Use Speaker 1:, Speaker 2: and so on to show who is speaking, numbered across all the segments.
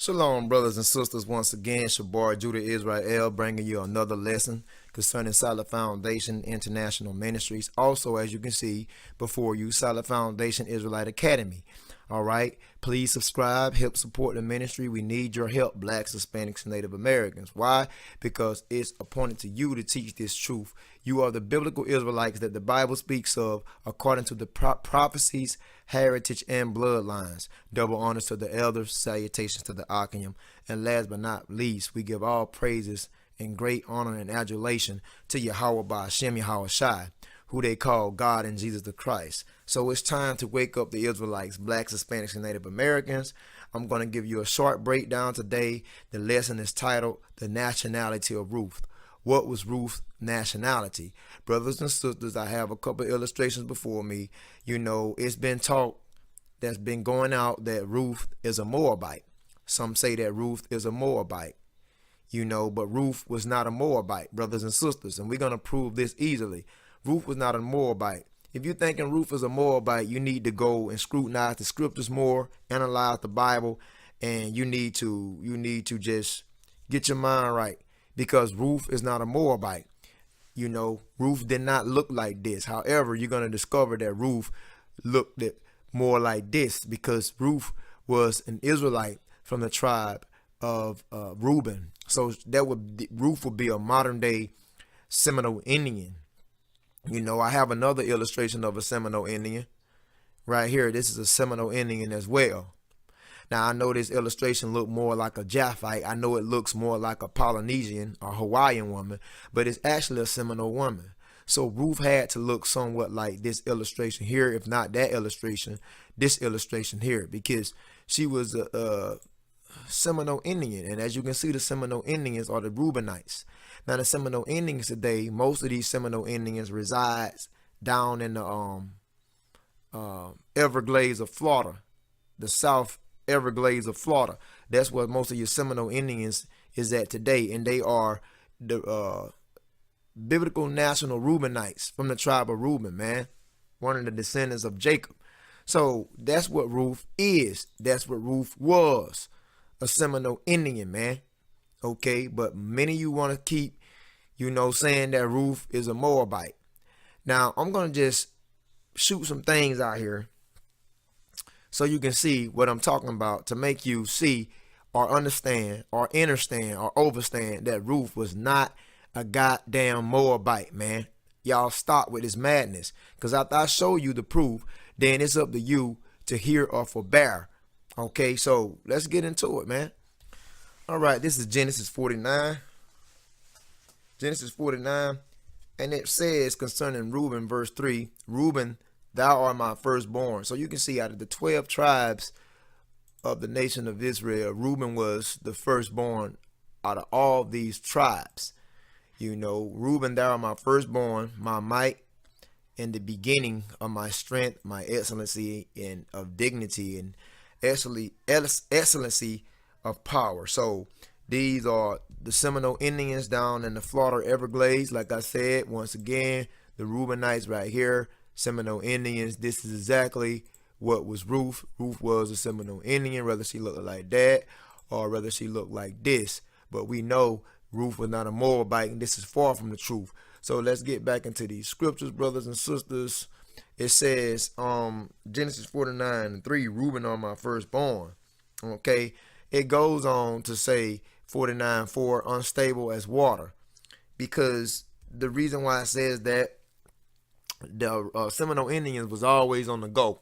Speaker 1: Shalom, brothers and sisters. Once again, Shabar Judah Israel bringing you another lesson concerning Solid Foundation International Ministries. Also, as you can see before you, Solid Foundation Israelite Academy. All right, please subscribe, help support the ministry. We need your help, blacks, Hispanics, and Native Americans. Why? Because it's appointed to you to teach this truth. You are the biblical Israelites that the Bible speaks of according to the prophecies, heritage, and bloodlines. Double honors to the elders, salutations to the Achaim, and last but not least, we give all praises and great honor and adulation to Yahweh by Hashem Yahweh Shai, who they call God and Jesus the Christ. So it's time to wake up the Israelites, blacks, Hispanics, and Native Americans. I'm going to give you a short breakdown today. The lesson is titled The Nationality of Ruth. What was Ruth's nationality? Brothers and sisters, I have a couple illustrations before me. You know, it's been taught that's been going out that Ruth is a Moabite. Some say that Ruth is a Moabite. You know, but Ruth was not a Moabite, brothers and sisters, and we're going to prove this easily. Ruth was not a Moabite. If you're thinking Ruth is a Moabite, you need to go and scrutinize the scriptures more, analyze the Bible, and you need to just get your mind right, because Ruth is not a Moabite. You know, Ruth did not look like this. However, you're going to discover that Ruth looked more like this, because Ruth was an Israelite from the tribe of Reuben. So Ruth would be a modern day Seminole Indian. You know, I have another illustration of a Seminole Indian right here. This is a Seminole Indian as well. Now, I know this illustration look more like a Japhite. I know it looks more like a Polynesian or Hawaiian woman, but it's actually a Seminole woman. So Ruth had to look somewhat like this illustration here, if not that illustration, this illustration here, because she was a Seminole Indian. And as you can see, the Seminole Indians are the Reubenites. Now, the Seminole Indians today, most of these Seminole Indians resides down in the Everglades of Florida, the South Everglades of Florida. That's where most of your Seminole Indians is at today, and they are the biblical national Reubenites from the tribe of Reuben, man, one of the descendants of Jacob. So that's what Ruth is. That's what Ruth was, a Seminole Indian, man. Okay, but many of you want to keep, you know, saying that Ruth is a Moabite. Now, I'm going to just shoot some things out here so you can see what I'm talking about, to make you see or understand or understand or overstand that Ruth was not a goddamn Moabite, man. Y'all stop with this madness, because after I show you the proof, then it's up to you to hear or forbear. Okay, so let's get into it, man. All right, this is Genesis 49. Genesis 49, and it says concerning Reuben, verse 3, Reuben, thou art my firstborn. So you can see out of the 12 tribes of the nation of Israel, Reuben was the firstborn out of all these tribes. You know, Reuben, thou art my firstborn, my might, and the beginning of my strength, my excellency, and of dignity, and excellency of power. So these are the Seminole Indians down in the Florida Everglades. Like I said, once again, the Reubenites right here, Seminole Indians. This is exactly what was Ruth. Ruth was a Seminole Indian, whether she looked like that or whether she looked like this. But we know Ruth was not a Moabite, and this is far from the truth. So let's get back into these scriptures, brothers and sisters. It says, Genesis 49:3, Reuben are my firstborn. Okay, it goes on to say 49:4, unstable as water, because the reason why it says that, the Seminole Indians was always on the go.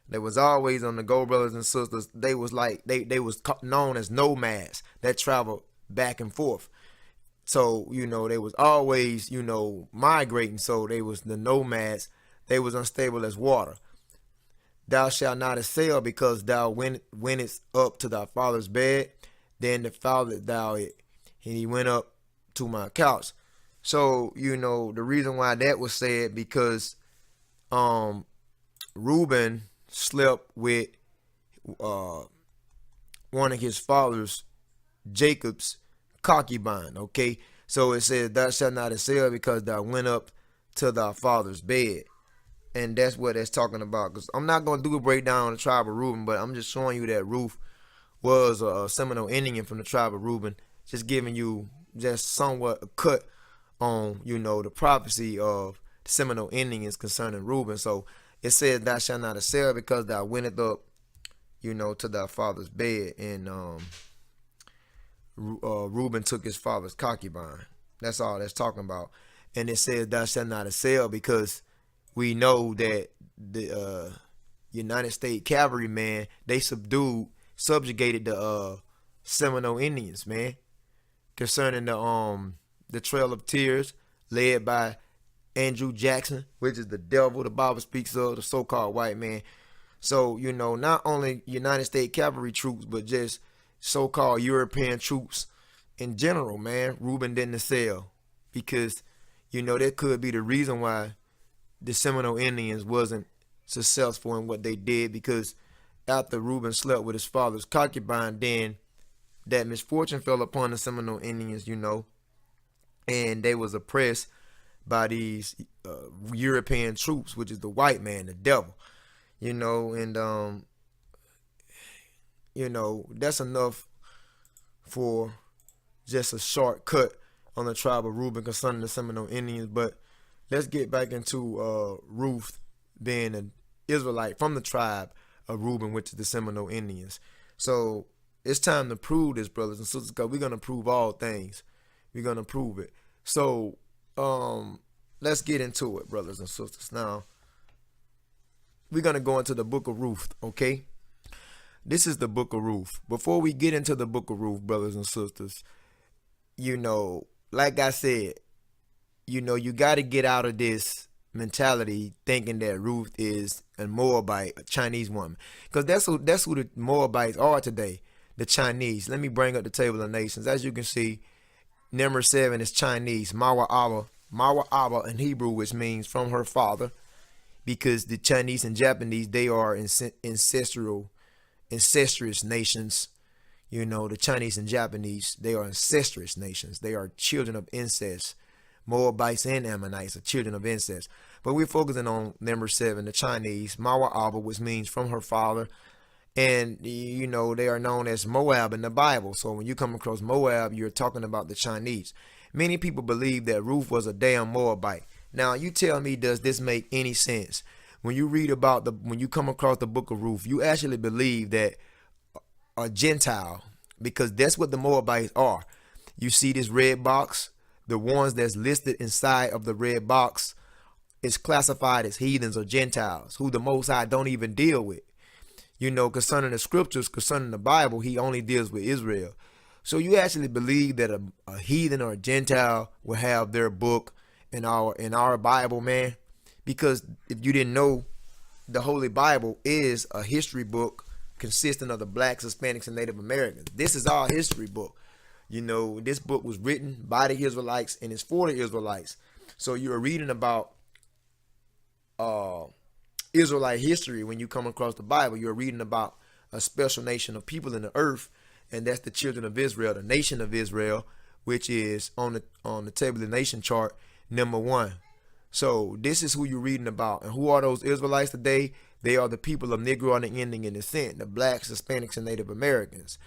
Speaker 1: They was always on the go, brothers and sisters. They was like they was known as nomads that traveled back and forth. So, you know, they was always, you know, migrating. So they was the nomads. They was unstable as water. Thou shalt not assail, because thou wentest up to thy father's bed. Then defiled thou it, and he went up to my couch. So, you know, the reason why that was said, because Reuben slept with one of his father's, Jacob's concubine. Okay, so it says, thou shalt not assail, because thou went up to thy father's bed. And that's what that's talking about. Because I'm not going to do a breakdown on the tribe of Reuben, but I'm just showing you that Ruth was a Seminole Indian from the tribe of Reuben. Just giving you just somewhat a cut on, the prophecy of the Seminole Indians concerning Reuben. So it says, "Thou shalt not assail, because thou wentest up, to thy father's bed." And Reuben took his father's concubine. That's all that's talking about. And it says, "Thou shalt not assail," because we know that the United States cavalryman, they subjugated the Seminole Indians, man, concerning the Trail of Tears, led by Andrew Jackson, which is the devil the Bible speaks of, the so-called white man. So, not only United States cavalry troops, but just so-called European troops in general, man, Reuben didn't assail, because, that could be the reason why the Seminole Indians wasn't successful in what they did, because after Reuben slept with his father's concubine, then that misfortune fell upon the Seminole Indians, and they was oppressed by these European troops, which is the white man, the devil, and that's enough for just a shortcut on the tribe of Reuben concerning the Seminole Indians. But let's get back into Ruth being an Israelite from the tribe of Reuben, which is the Seminole Indians. So it's time to prove this, brothers and sisters, because we're going to prove all things. We're going to prove it. So let's get into it, brothers and sisters. Now, we're going to go into the book of Ruth, okay? This is the book of Ruth. Before we get into the book of Ruth, brothers and sisters, like I said, you got to get out of this mentality thinking that Ruth is a Moabite, a Chinese woman, because that's who the Moabites are today, the Chinese. Let me bring up the table of nations. As you can see, number 7 is Chinese, Mawa'aba in Hebrew, which means from her father, because the Chinese and Japanese, they are incestuous nations. The Chinese and Japanese, they are incestuous nations. They are children of incest. Moabites and Ammonites are children of incest. But we're focusing on number 7, the Chinese, Mawa'aba, which means from her father. And, they are known as Moab in the Bible. So when you come across Moab, you're talking about the Chinese. Many people believe that Ruth was a damn Moabite. Now, you tell me, does this make any sense? When you read about when you come across the book of Ruth, you actually believe that a Gentile, because that's what the Moabites are. You see this red box, the ones that's listed inside of the red box is classified as heathens or Gentiles, who the Most High don't even deal with. Concerning the scriptures, concerning the Bible, he only deals with Israel. So you actually believe that a heathen or a Gentile will have their book in our Bible, man? Because if you didn't know, the Holy Bible is a history book consisting of the blacks, Hispanics, and Native Americans. This is our history book. This book was written by the Israelites and it's for the Israelites. So you're reading about Israelite history. When you come across the Bible, you're reading about a special nation of people in the earth, and that's the children of Israel, the nation of Israel, which is on the table of the nation chart, number 1. So this is who you're reading about. And who are those Israelites today? They are the people of Negro understanding and descent, the blacks, Hispanics, and Native Americans.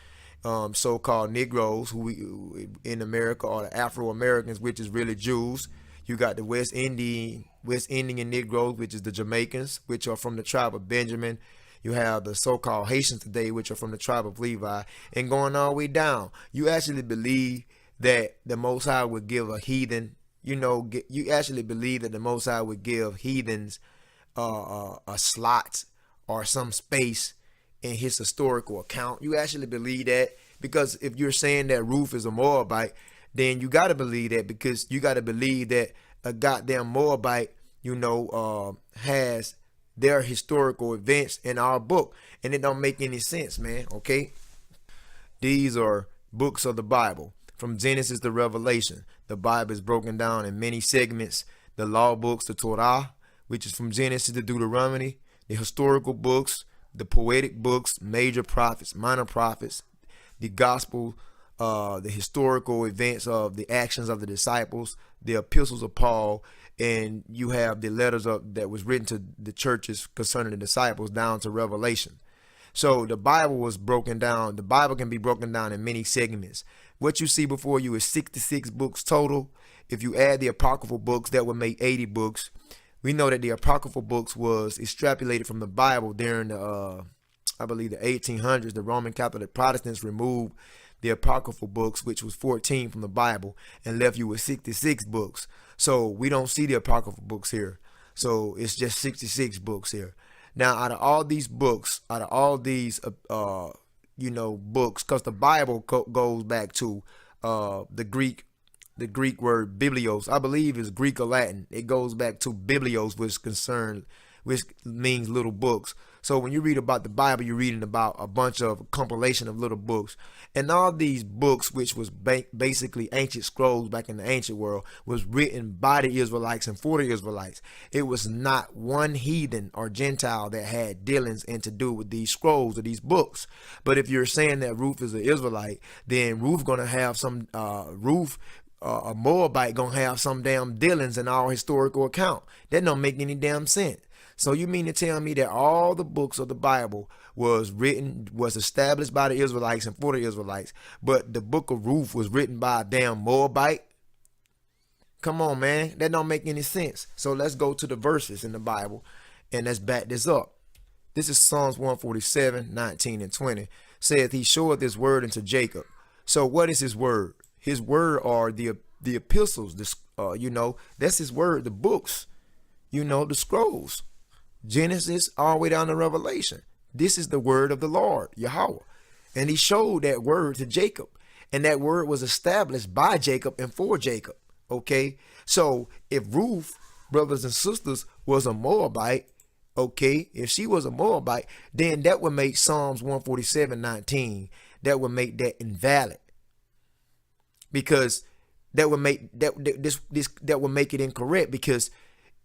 Speaker 1: So-called Negroes, who in America are the Afro-Americans, which is really Jews. You got the West Indian Negroes, which is the Jamaicans, which are from the tribe of Benjamin. You have the so-called Haitians today, which are from the tribe of Levi, and going all the way down. You actually believe that the Most High would give a heathen, you actually believe that the Most High would give heathens a slot or some space in his historical account. You actually believe that, because if you're saying that Ruth is a Moabite, then you got to believe that, because you got to believe that a goddamn Moabite, has their historical events in our book, and it don't make any sense, man. Okay, these are books of the Bible from Genesis to Revelation. The Bible is broken down in many segments. The law books, the Torah, which is from Genesis to Deuteronomy, the historical books, the poetic books, major prophets, minor prophets, the gospel, the historical events of the actions of the disciples, the epistles of Paul, and you have the letters that was written to the churches concerning the disciples down to Revelation. So the Bible was broken down. The Bible can be broken down in many segments. What you see before you is 66 books total. If you add the apocryphal books, that would make 80 books. We know that the apocryphal books was extrapolated from the Bible during the, I believe, the 1800s. The Roman Catholic Protestants removed the apocryphal books, which was 14 from the Bible, and left you with 66 books. So we don't see the apocryphal books here. So it's just 66 books here. Now, out of all these books, out of all these, books, because the Bible goes back to the Greek word biblios. I believe is Greek or Latin. It goes back to biblios, which means little books. So when you read about the Bible, you're reading about a bunch of compilation of little books. And all these books, which was basically ancient scrolls back in the ancient world, was written by the Israelites and for the Israelites. It was not one heathen or Gentile that had dealings and to do with these scrolls or these books. But if you're saying that Ruth is an Israelite, then Ruth gonna have some a Moabite gonna have some damn dealings in our historical account. That don't make any damn sense. So you mean to tell me that all the books of the Bible was established by the Israelites and for the Israelites, but the book of Ruth was written by a damn Moabite? Come on, man. That don't make any sense. So let's go to the verses in the Bible and let's back this up. This is Psalms 147, 19 and 20. Saith, he showeth his word unto Jacob. So what is his word? His word are the epistles, that's his word, the books, the scrolls. Genesis all the way down to Revelation. This is the word of the Lord, Yahweh. And he showed that word to Jacob. And that word was established by Jacob and for Jacob. Okay. So if Ruth, brothers and sisters, was a Moabite, okay, if she was a Moabite, then that would make Psalms 147:19. That would make that invalid. Because that would make that would make it incorrect, because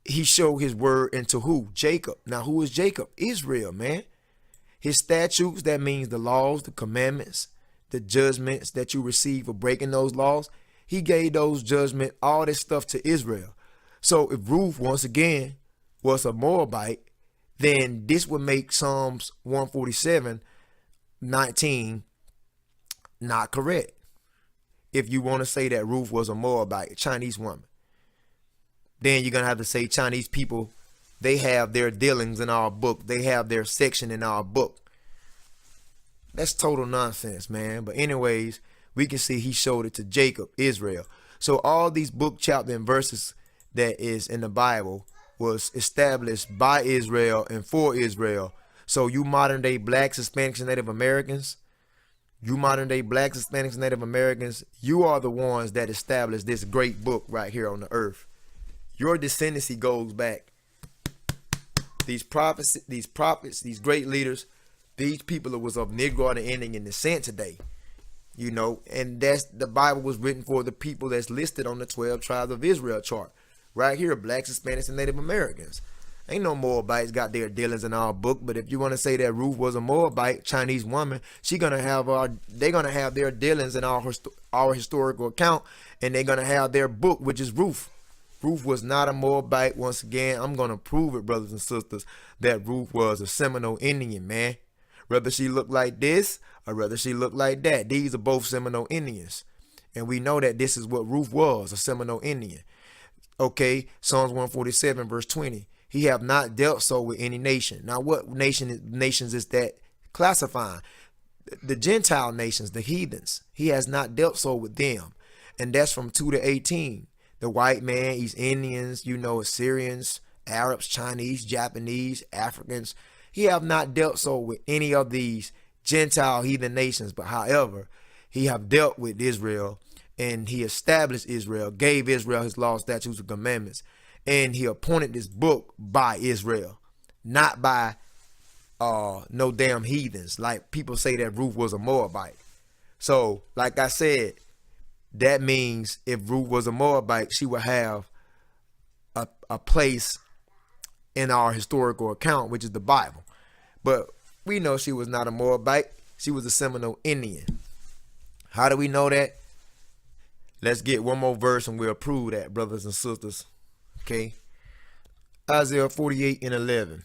Speaker 1: he showed his word into who? Jacob. Now, who is Jacob? Israel, man. His statutes, that means the laws, the commandments, the judgments that you receive for breaking those laws. He gave those judgments, all this stuff to Israel. So if Ruth, once again, was a Moabite, then this would make Psalms 147:19 not correct. If you want to say that Ruth was a Moabite, a Chinese woman, then you're going to have to say Chinese people, they have their dealings in our book. They have their section in our book. That's total nonsense, man. But anyways, we can see he showed it to Jacob, Israel. So all these book, chapter, and verses that is in the Bible was established by Israel and for Israel. So you modern day blacks, Hispanics, and Native Americans, you are the ones that established this great book right here on the earth. Your descendancy goes back. These prophets, these great leaders, these people that was of Negro and Indian descent today, and that's the Bible was written for the people that's listed on the 12 tribes of Israel chart. Right here, blacks, Hispanics, and Native Americans. Ain't no Moabites got their dealings in our book. But if you want to say that Ruth was a Moabite, Chinese woman, they're gonna have their dealings in our historical account, and they're gonna have their book, which is Ruth. Ruth was not a Moabite. Once again, I'm gonna prove it, brothers and sisters, that Ruth was a Seminole Indian, man. Whether she looked like this or whether she looked like that, these are both Seminole Indians, and we know that this is what Ruth was, a Seminole Indian. Okay, Psalms 147 verse 20. He have not dealt so with any nation. Now, what nations is that classifying? The Gentile nations, the heathens. He has not dealt so with them. And that's from 2 to 18. The white man, East Indians, Assyrians, Arabs, Chinese, Japanese, Africans. He have not dealt so with any of these Gentile heathen nations. But however, he have dealt with Israel, and he established Israel, gave Israel his laws, statutes, and commandments. And he appointed this book by Israel, not by no damn heathens. Like people say that Ruth was a Moabite. So, like I said, that means if Ruth was a Moabite, she would have a place in our historical account, which is the Bible. But we know she was not a Moabite. She was a Seminole Indian. How do we know that? Let's get one more verse and we'll prove that, brothers and sisters. Okay, Isaiah 48:11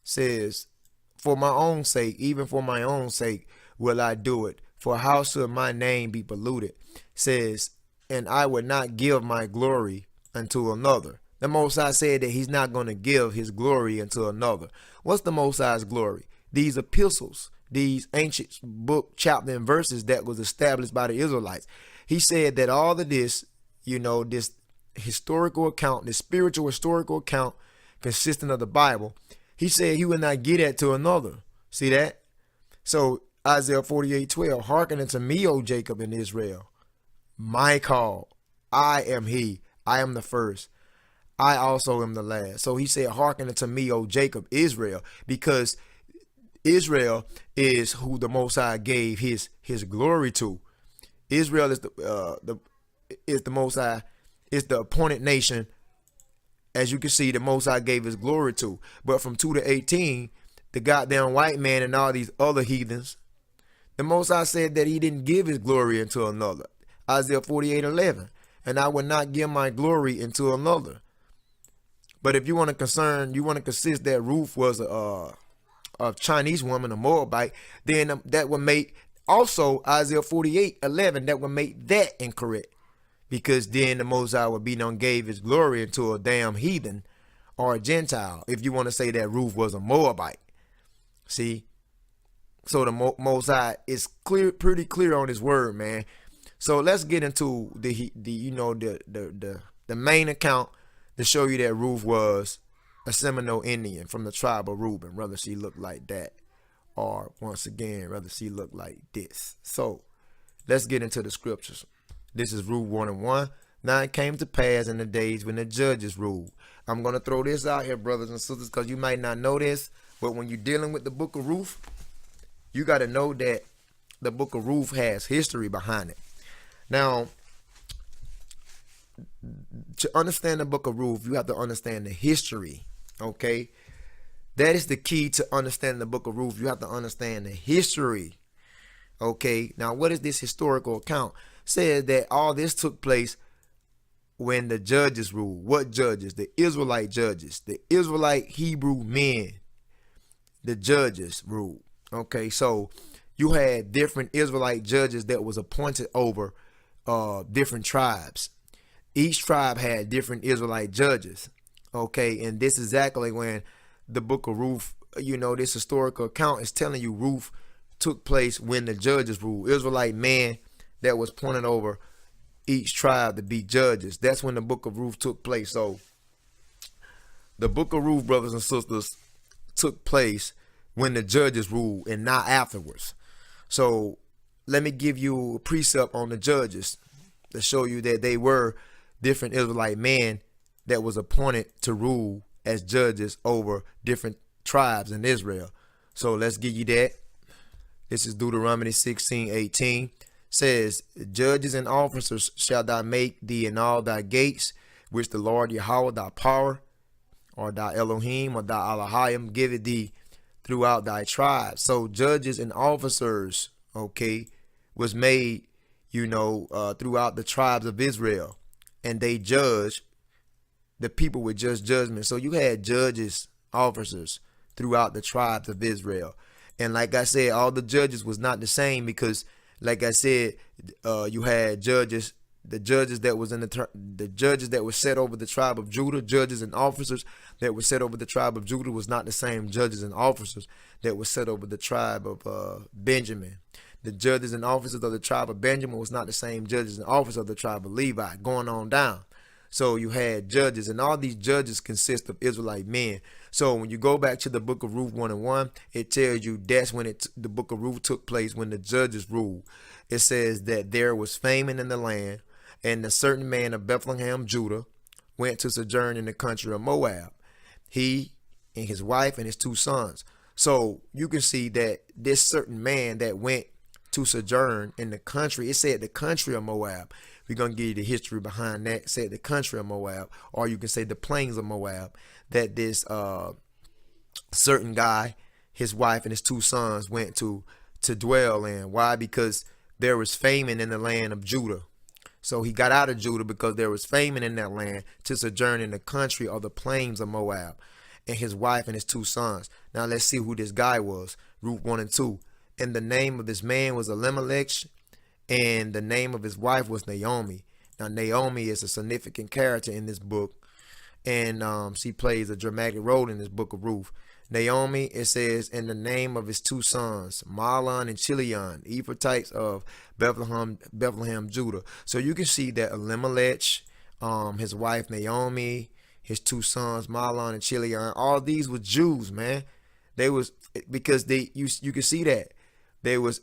Speaker 1: says, for my own sake, even for my own sake, will I do it. For how should my name be polluted? Says, and I would not give my glory unto another. The Most High said that he's not going to give his glory unto another. What's the Most High's glory? These epistles, these ancient book, chapter, and verses that was established by the Israelites. He said that all of this, this historical account, this spiritual historical account consisting of the Bible, he said he would not give that to another. See that? So Isaiah 48:12, hearken unto me, O Jacob and Israel, my call. I am he. I am the first. I also am the last. So he said, hearken unto me, O Jacob, Israel, because Israel is who the Most High gave his glory to. Israel is the Most High, is the appointed nation. As you can see, the Most High gave his glory to. But from 2 to 18, the goddamn white man and all these other heathens, the Most High said that he didn't give his glory into another. Isaiah 48:11, and I will not give my glory into another. But if you want to consist that Ruth was a Chinese woman, a Moabite, then that would make also Isaiah 48:11, that would make that incorrect. Because then the Most High would be done gave his glory into a damn heathen or a Gentile, if you want to say that Ruth was a Moabite. See? So the Most High is pretty clear on his word, man. So let's get into the main account to show you that Ruth was a Seminole Indian from the tribe of Reuben, whether she looked like that or, once again, whether she looked like this. So let's get into the scriptures. This is Ruth 1:1. Now it came to pass in the days when the judges ruled. I'm going to throw this out here, brothers and sisters, because you might not know this, but when you're dealing with the book of Ruth, you got to know that the book of Ruth has history behind it. Now, to understand the book of Ruth, you have to understand the history, okay? That is the key to understanding the book of Ruth. You have to understand the history, okay? Now, what is this historical account? Says that all this took place when the judges ruled. What judges? The Israelite judges, the Israelite Hebrew men, the judges ruled. Okay, so you had different Israelite judges that was appointed over different tribes. Each tribe had different Israelite judges. Okay, and this is exactly when the book of Ruth, this historical account is telling you Ruth took place when the judges ruled. Israelite man that was appointed over each tribe to be judges. That's when the book of Ruth took place. So the book of Ruth, brothers and sisters, took place when the judges ruled and not afterwards. So let me give you a precept on the judges to show you that they were different Israelite men that was appointed to rule as judges over different tribes in Israel. So let's give you that. This is Deuteronomy 16:18. Says, judges and officers shall thou make thee in all thy gates, which the Lord Yahweh thy power, or thy Elohim, or thy Elohim giveth thee throughout thy tribes. So judges and officers, okay, was made, throughout the tribes of Israel, and they judged the people with just judgment. So you had judges, officers throughout the tribes of Israel. And like I said, all the judges was not the same, because like I said, you had judges, the judges that was the judges that were set over the tribe of Judah, judges and officers that were set over the tribe of Judah was not the same judges and officers that were set over the tribe of Benjamin. The judges and officers of the tribe of Benjamin was not the same judges and officers of the tribe of Levi, going on down. So you had judges, and all these judges consist of Israelite men. So when you go back to the book of Ruth 1:1, it tells you that's when the book of Ruth took place, when the judges ruled. It says that there was famine in the land, and a certain man of Bethlehem, Judah, went to sojourn in the country of Moab, he and his wife and his 2 sons. So you can see that this certain man that went to sojourn in the country, it said the country of Moab. We're going to give you the history behind that. It said the country of Moab, or you can say the plains of Moab, that this certain guy, his wife and his 2 sons went to dwell in. Why? Because there was famine in the land of Judah. So he got out of Judah because there was famine in that land, to sojourn in the country of the plains of Moab. and his wife and his 2 sons. Now let's see who this guy was. Ruth 1 and 2. And the name of this man was Elimelech, and the name of his wife was Naomi. Now Naomi is a significant character in this book, and she plays a dramatic role in this book of Ruth. Naomi, it says, in the name of his 2 sons, Mahlon and Chilion, Ephrathites of Bethlehem, Judah. So you can see that Elimelech, his wife Naomi, his 2 sons, Mahlon and Chilion, all these were Jews, man. They was, because you can see that they was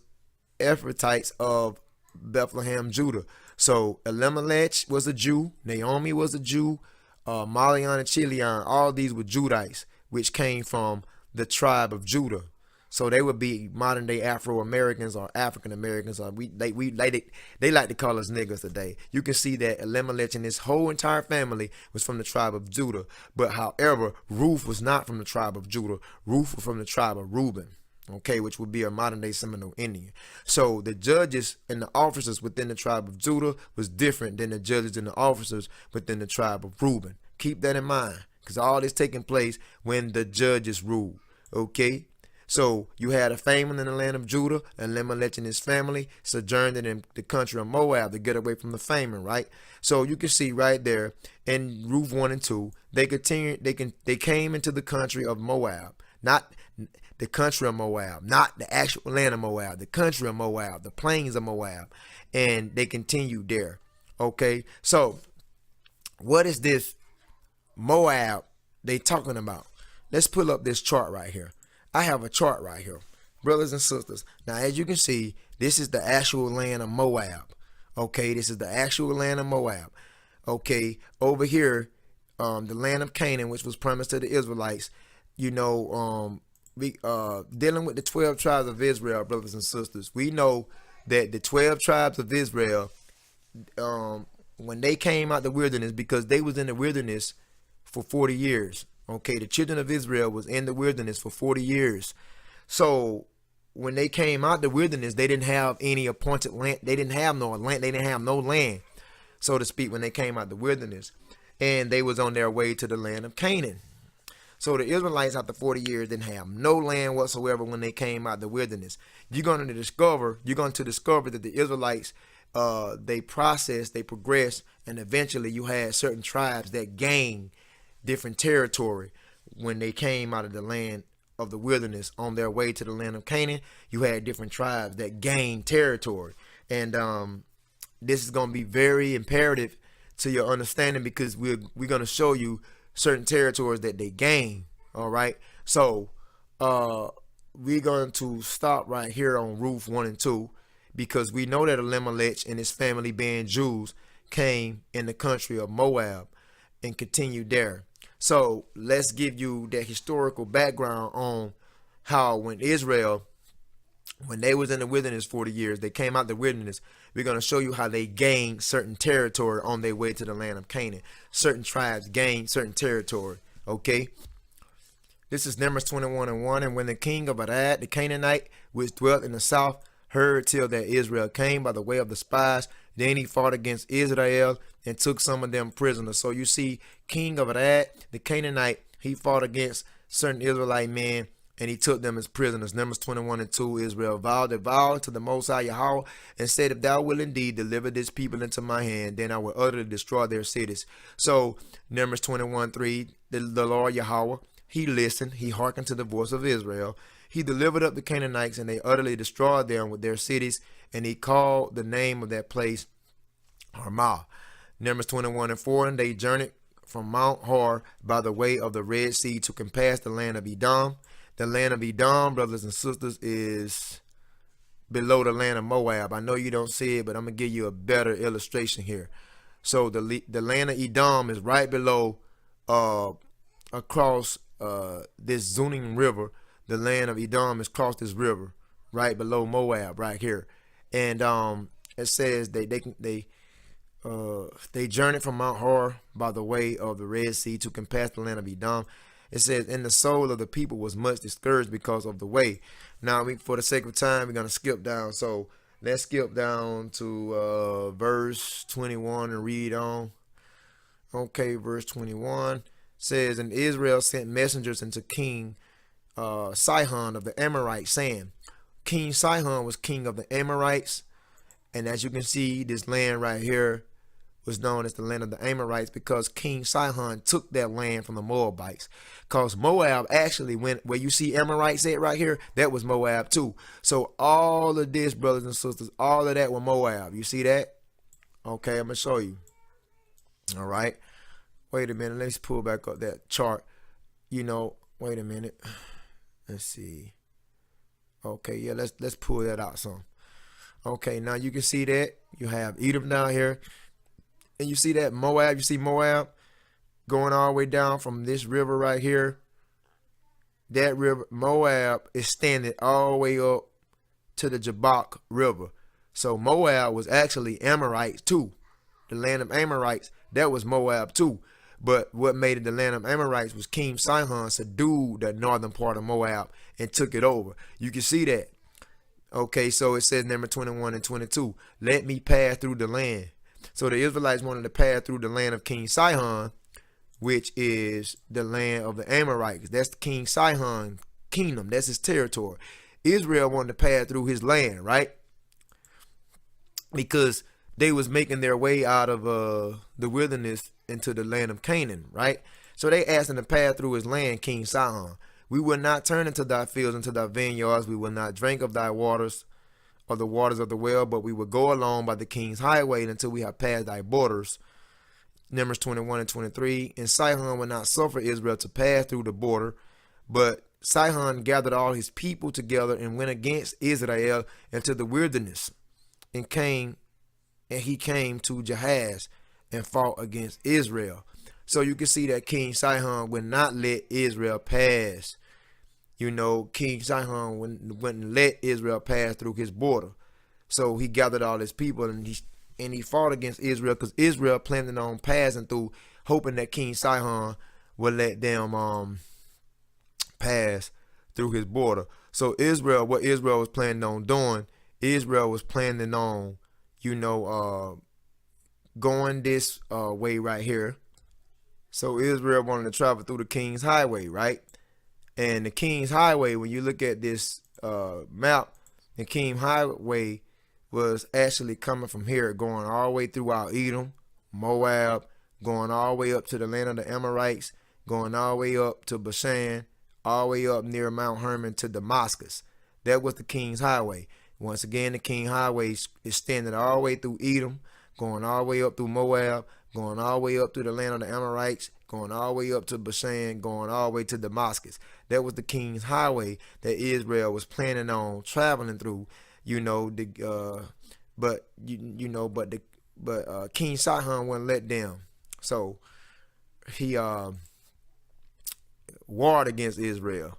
Speaker 1: Ephrathites of Bethlehem, Judah. So Elimelech was a Jew, Naomi was a Jew, Mahlon and Chilion, all these were Judites, which came from the tribe of Judah. So they would be modern day Afro Americans or African Americans, or they like to call us niggas today. You can see that Elimelech and his whole entire family was from the tribe of Judah. But however, Ruth was not from the tribe of Judah. Ruth was from the tribe of Reuben, okay, which would be a modern day Seminole Indian. So the judges and the officers within the tribe of Judah was different than the judges and the officers within the tribe of Reuben. Keep that in mind, because all this taking place when the judges ruled, okay? So you had a famine in the land of Judah, and Elimelech and his family sojourned in the country of Moab to get away from the famine, right? So you can see right there in Ruth 1 and 2, they came into the country of Moab, not the country of Moab, not the actual land of Moab, the country of Moab, the plains of Moab, and they continued there, okay? So what is this Moab they talking about? Let's pull up this chart right here. I have a chart right here, brothers and sisters. Now, as you can see, this is the actual land of Moab. Okay, this is the actual land of Moab. Okay, over here, the land of Canaan, which was promised to the Israelites. You know, dealing with the 12 tribes of Israel, brothers and sisters. We know that the 12 tribes of Israel, when they came out the wilderness, because they was in the wilderness for 40 years. Okay, the children of Israel was in the wilderness for 40 years. So when they came out the wilderness, they didn't have any appointed land. They didn't have no land. They didn't have no land, so to speak, when they came out the wilderness. And they was on their way to the land of Canaan. So the Israelites after 40 years didn't have no land whatsoever when they came out the wilderness. You're going to discover that the Israelites, they processed, they progressed, and eventually you had certain tribes that gained different territory when they came out of the land of the wilderness on their way to the land of Canaan. You had different tribes that gained territory, and this is going to be very imperative to your understanding, because we're going to show you certain territories that they gain. All right, so we're going to stop right here on Ruth 1 and 2, because we know that Elimelech and his family, being Jews, came in the country of Moab and continued there. So let's give you that historical background on how when they was in the wilderness 40 years, they came out the wilderness. We're going to show you how they gained certain territory on their way to the land of Canaan. Certain tribes gained certain territory, okay? This is Numbers 21 and 1. And when the king of Arad, the Canaanite, which dwelt in the south, heard till that Israel came by the way of the spies, then he fought against Israel and took some of them prisoners. So you see, king of Arad, the Canaanite, he fought against certain Israelite men, and he took them as prisoners. Numbers 21 and 2, Israel vowed a vow to the Most High Yahweh, and said, if thou wilt indeed deliver this people into my hand, then I will utterly destroy their cities. So Numbers 21, 3, the Lord Yahweh, he listened, he hearkened to the voice of Israel. He delivered up the Canaanites, and they utterly destroyed them with their cities, and he called the name of that place Harmah. Numbers 21 and 4, and they journeyed from Mount Hor by the way of the Red Sea to compass the land of Edom. The land of Edom, brothers and sisters, is below the land of Moab. I know you don't see it, but I'm going to give you a better illustration here. So the land of Edom is right below, across this Zunim River. The land of Edom is across this river, right below Moab, right here. And it says they journeyed from Mount Hor by the way of the Red Sea to compass the land of Edom. It says, and the soul of the people was much discouraged because of the way. Now, for the sake of time, we're going to skip down. So let's skip down to verse 21 and read on. Okay, verse 21. says, and Israel sent messengers into King Sihon of the Amorites, saying, King Sihon was king of the Amorites, and as you can see, this land right here was known as the land of the Amorites because King Sihon took that land from the Moabites. Because Moab actually went where you see Amorites at right here, that was Moab too. So all of this, brothers and sisters, all of that was Moab. You see that? Okay, I'm going to show you. All right. Wait a minute. Let's pull back up that chart. Wait a minute. Let's see. Okay, yeah, let's pull that out some. Okay, now you can see that you have Edom down here. And you see that Moab, you see Moab going all the way down from this river right here. That river, Moab, is standing all the way up to the Jabbok River. So Moab was actually Amorites too. The land of Amorites, that was Moab too. But what made it the land of Amorites was King Sihon subdued the northern part of Moab and took it over. You can see that. Okay, so it says number 21 and 22. Let me pass through the land. So the Israelites wanted to pass through the land of King Sihon, which is the land of the Amorites. That's the King Sihon kingdom. That's his territory. Israel wanted to pass through his land, right? Because they was making their way out of the wilderness into the land of Canaan, right? So they asked him to pass through his land, King Sihon. We will not turn into thy fields, into thy vineyards. We will not drink of thy waters, or the waters of the well, but we will go along by the king's highway until we have passed thy borders. Numbers 21 and 23. And Sihon would not suffer Israel to pass through the border, but Sihon gathered all his people together and went against Israel into the wilderness, and he came to Jahaz and fought against Israel. So you can see that King Sihon would not let Israel pass. King Sihon wouldn't let Israel pass through his border. So he gathered all his people and he fought against Israel because Israel planned on passing through, hoping that King Sihon would let them pass through his border. So what Israel was planning on doing, Israel was planning on, going this way right here. So Israel wanted to travel through the King's Highway, right? And the King's Highway, when you look at this map, the King's Highway was actually coming from here, going all the way throughout Edom, Moab, going all the way up to the land of the Amorites, going all the way up to Bashan, all the way up near Mount Hermon to Damascus. That was the King's Highway. Once again, the King's Highway is extended all the way through Edom, going all the way up through Moab, going all the way up through the land of the Amorites, going all the way up to Bashan, going all the way to Damascus. That was the King's Highway that Israel was planning on traveling through. But King Sihon wouldn't let them. So he warred against Israel.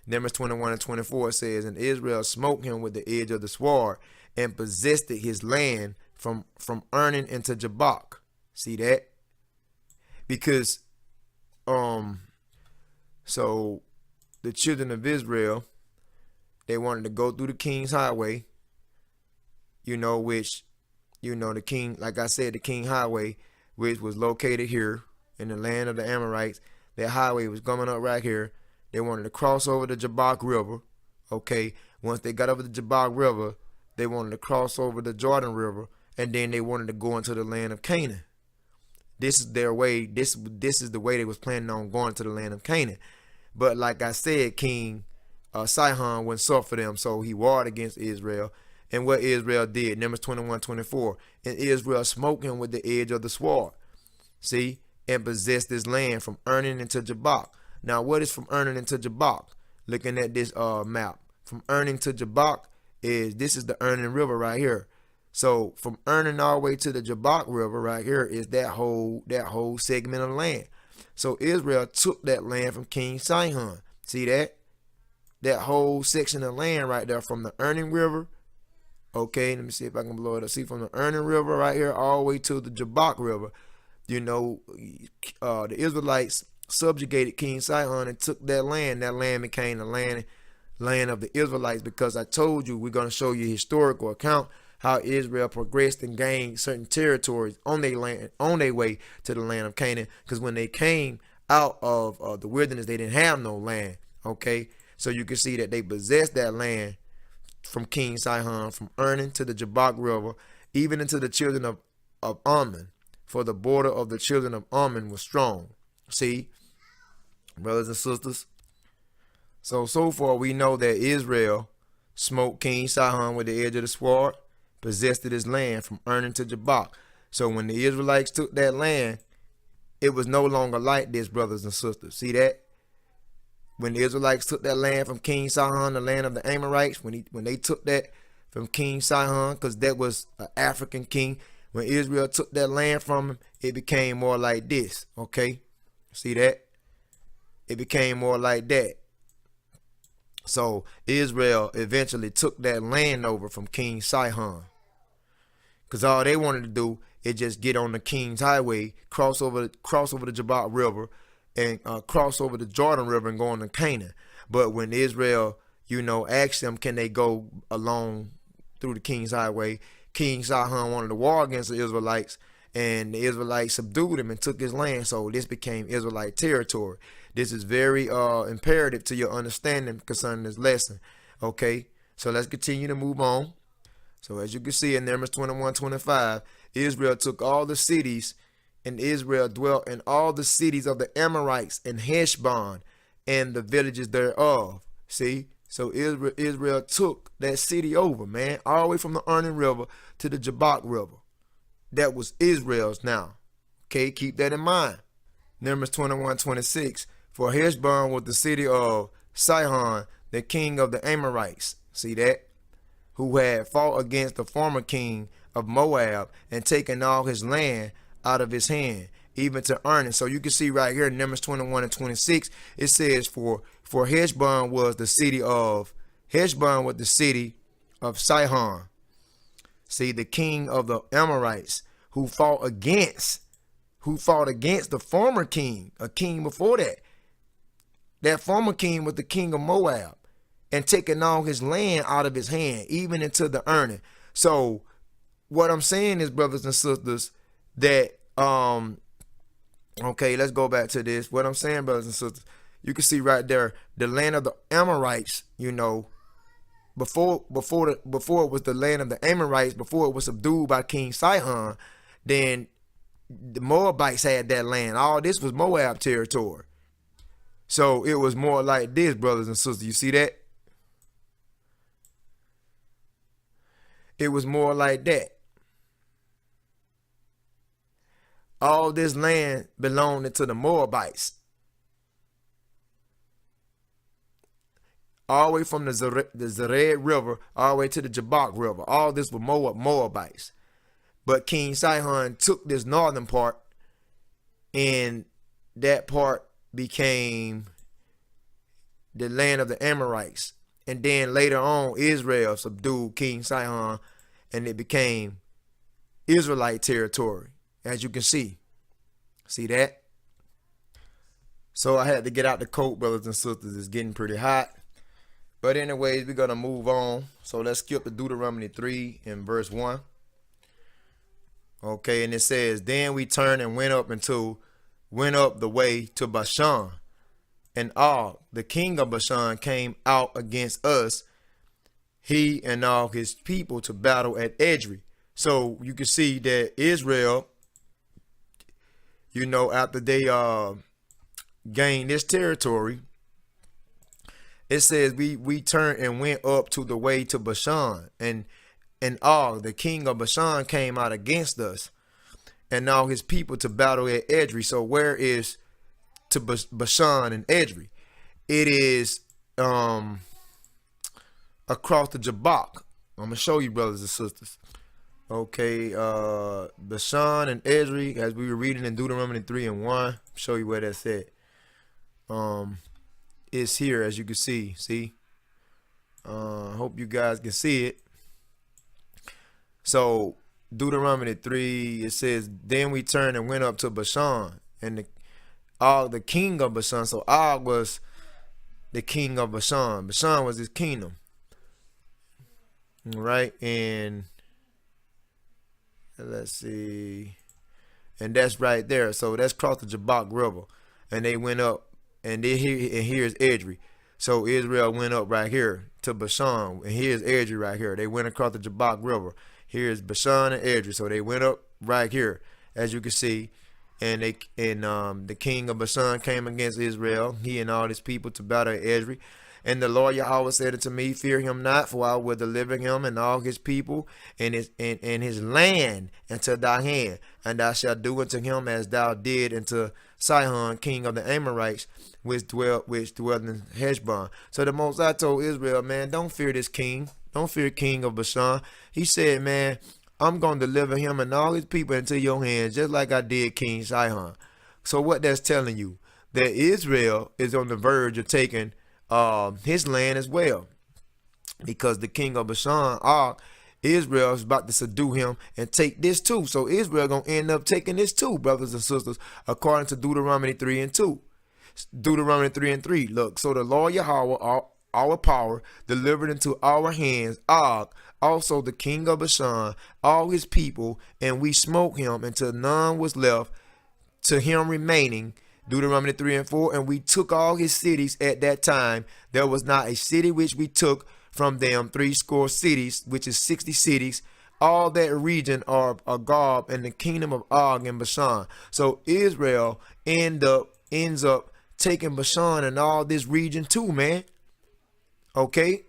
Speaker 1: Numbers 21 and 24 says, and Israel smote him with the edge of the sword and possessed his land from Arnon into Jabbok. See that? Because so the children of Israel, they wanted to go through the King's Highway, which the king, like I said, the King Highway, which was located here in the land of the Amorites. That highway was coming up right here. They wanted to cross over the Jabbok River. Okay, once they got over the Jabbok River, they wanted to cross over the Jordan River, and then they wanted to go into the land of Canaan. This is their way. This is the way they was planning on going to the land of Canaan. But like I said, King Sihon wouldn't suffer them, so he warred against Israel. And what Israel did, Numbers 21:24, and Israel smote him with the edge of the sword. See, and possessed this land from Arnon into Jabbok. Now, what is from Arnon into Jabbok? Looking at this map, from Arnon to Jabbok this is the Arnon River right here. So from Arnon all the way to the Jabbok River right here is that whole segment of land. So Israel took that land from King Sihon. See that? That whole section of land right there from the Arnon River. Okay, let me see if I can blow it up. See, from the Arnon River right here all the way to the Jabbok River. The Israelites subjugated King Sihon and took that land. That land became the land of the Israelites, because I told you we're going to show you a historical account how Israel progressed and gained certain territories on their land, on their way to the land of Canaan. Because when they came out of the wilderness. They didn't have no land. Okay, so you can see that they possessed that land from King Sihon, from Ernan to the Jabbok River, even into the children of Ammon. For the border of the children of Ammon was strong. See, brothers and sisters. So far we know that Israel smote King Sihon with the edge of the sword, possessed his land from Ernan to Jabbok. So when the Israelites took that land, it was no longer like this, brothers and sisters. See that? When the Israelites took that land from King Sihon, the land of the Amorites, when they took that from King Sihon, because that was an African king, when Israel took that land from him, it became more like this. Okay? See that? It became more like that. So Israel eventually took that land over from King Sihon, because all they wanted to do is just get on the King's Highway, cross over the Jabbok River, and cross over the Jordan River and go into Canaan. But when Israel, asked them, can they go along through the King's Highway, King Sihon wanted to war against the Israelites, and the Israelites subdued him and took his land. So this became Israelite territory. This is very imperative to your understanding concerning this lesson. Okay, so let's continue to move on. So as you can see in Numbers 21:25, Israel took all the cities, and Israel dwelt in all the cities of the Amorites and Heshbon and the villages thereof. See, so Israel took that city over, man, all the way from the Arnon River to the Jabbok River. That was Israel's now. Okay, keep that in mind. Numbers 21:26. For Heshbon was the city of Sihon, the king of the Amorites. See that? Who had fought against the former king of Moab and taken all his land out of his hand, even to Ernan. So you can see right here in Numbers 21:26, it says, for Heshbon was the city of Sihon. See, the king of the Amorites, who fought against the former king, a king before that. That former king was the king of Moab, and taking all his land out of his hand, even into the Ernan. So what I'm saying is, brothers and sisters, that okay, let's go back to this. What I'm saying, brothers and sisters, you can see right there, the land of the Amorites, before it was the land of the Amorites, before it was subdued by King Sihon, then the Moabites had that land. All this was Moab territory. So it was more like this, brothers and sisters. You see that? It was more like that. All this land belonged to the Moabites. All the way from the Zered River, all the way to the Jabbok River. All this was Moabites. But King Sihon took this northern part, and that part became the land of the Amorites. And then later on, Israel subdued King Sihon, and it became Israelite territory, as you can see. See that? So I had to get out the coat, brothers and sisters. It's getting pretty hot. But anyways, we're going to move on. So let's skip to Deuteronomy 3 and verse 1. Okay, and it says, then we turned and went up the way to Bashan. And Og, the king of Bashan, came out against us, he and all his people, to battle at Edrei. So you can see that Israel, after they gained this territory, it says we turned and went up to the way to Bashan, and Og, the king of Bashan, came out against us, and all his people, to battle at Edrei. So where is to Bashan and Edrei? It is across the Jabbok. I'm gonna show you, brothers and sisters. Okay, Bashan and Edrei, as we were reading in Deuteronomy 3 and 1, show you where that's at. It's here, as you can see. Hope you guys can see it. So Deuteronomy 3, it says, then we turned and went up to Bashan, and Og, the king of Bashan. So Og was the king of Bashan. Bashan was his kingdom. Right? And let's see. And that's right there. So that's across the Jabbok River. and they went up, and here's Edrei. So Israel went up right here to Bashan, and here's Edrei right here. They went across the Jabbok River. Here's Bashan and Edrei. So they went up right here, as you can see. And the king of Bashan came against Israel, he and all his people, to battle Edrei. And the Lord Yahweh said unto me, fear him not, for I will deliver him and all his people and his land into thy hand. And thou shalt do unto him as thou did unto Sihon, king of the Amorites, which dwelt in Heshbon. So the Most High told Israel, man, don't fear this king. Don't fear king of Bashan. He said, man, I'm going to deliver him and all his people into your hands, just like I did King Sihon. So what that's telling you, that Israel is on the verge of taking his land as well, because the king of Bashan, Israel, is about to subdue him and take this too. So Israel gonna end up taking this too, brothers and sisters, according to Deuteronomy 3 and 2. Deuteronomy 3 and 3. Look, so the Lord Yahweh, our power, delivered into our hands Og, also the king of Bashan, all his people, and we smote him until none was left to him remaining. Deuteronomy 3 and 4. And we took all his cities at that time. There was not a city which we took from them, 60 cities, which is 60 cities. All that region are Gob and the kingdom of Og and Bashan. So Israel ends up taking Bashan and all this region too, man. Okay.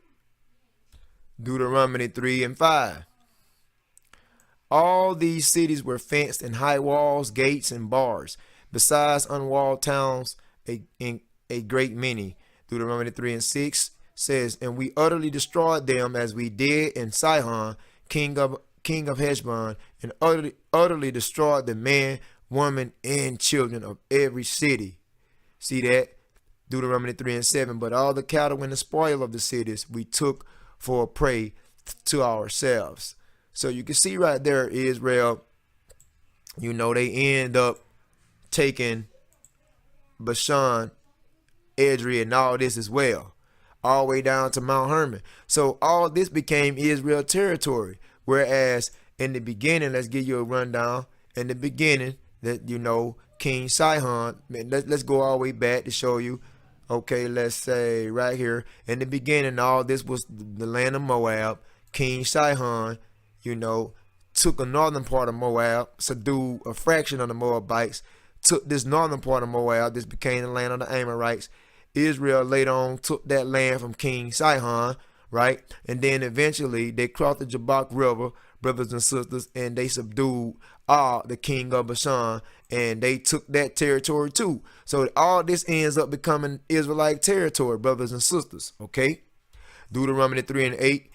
Speaker 1: Deuteronomy 3 and 5. All these cities were fenced and high walls, gates, and bars, besides unwalled towns, a great many. Deuteronomy 3 and 6 says, and we utterly destroyed them as we did in Sihon, king of Heshbon, and utterly destroyed the man, woman, and children of every city. See that? Deuteronomy 3 and 7. But all the cattle and the spoil of the cities we took for a prey to ourselves. So you can see right there, Israel, they end up taking Bashan, Edrei, and all this as well, all the way down to Mount Hermon. So all this became Israel territory. Whereas in the beginning, let's give you a rundown. In the beginning, that King Sihon, let's go all the way back to show you. Okay, let's say right here. In the beginning, all this was the land of Moab. King Sihon, took a northern part of Moab, subdued a fraction of the Moabites, took this northern part of Moab. This became the land of the Amorites. Israel later on took that land from King Sihon, right? And then eventually they crossed the Jabbok River, brothers and sisters, and they subdued the king of Bashan, and they took that territory too. So all this ends up becoming Israelite territory, brothers and sisters, okay? Deuteronomy 3 and 8.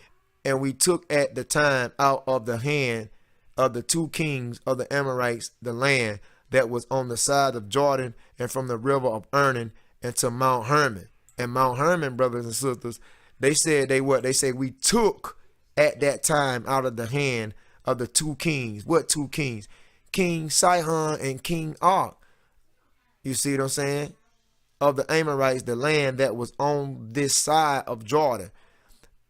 Speaker 1: And we took at the time out of the hand of the two kings of the Amorites the land that was on the side of Jordan, and from the river of Arnon into Mount Hermon. And Mount Hermon, brothers and sisters, they said we took at that time out of the hand of the two kings. What two kings? King Sihon and King Og. You see what I'm saying? Of the Amorites, the land that was on this side of Jordan.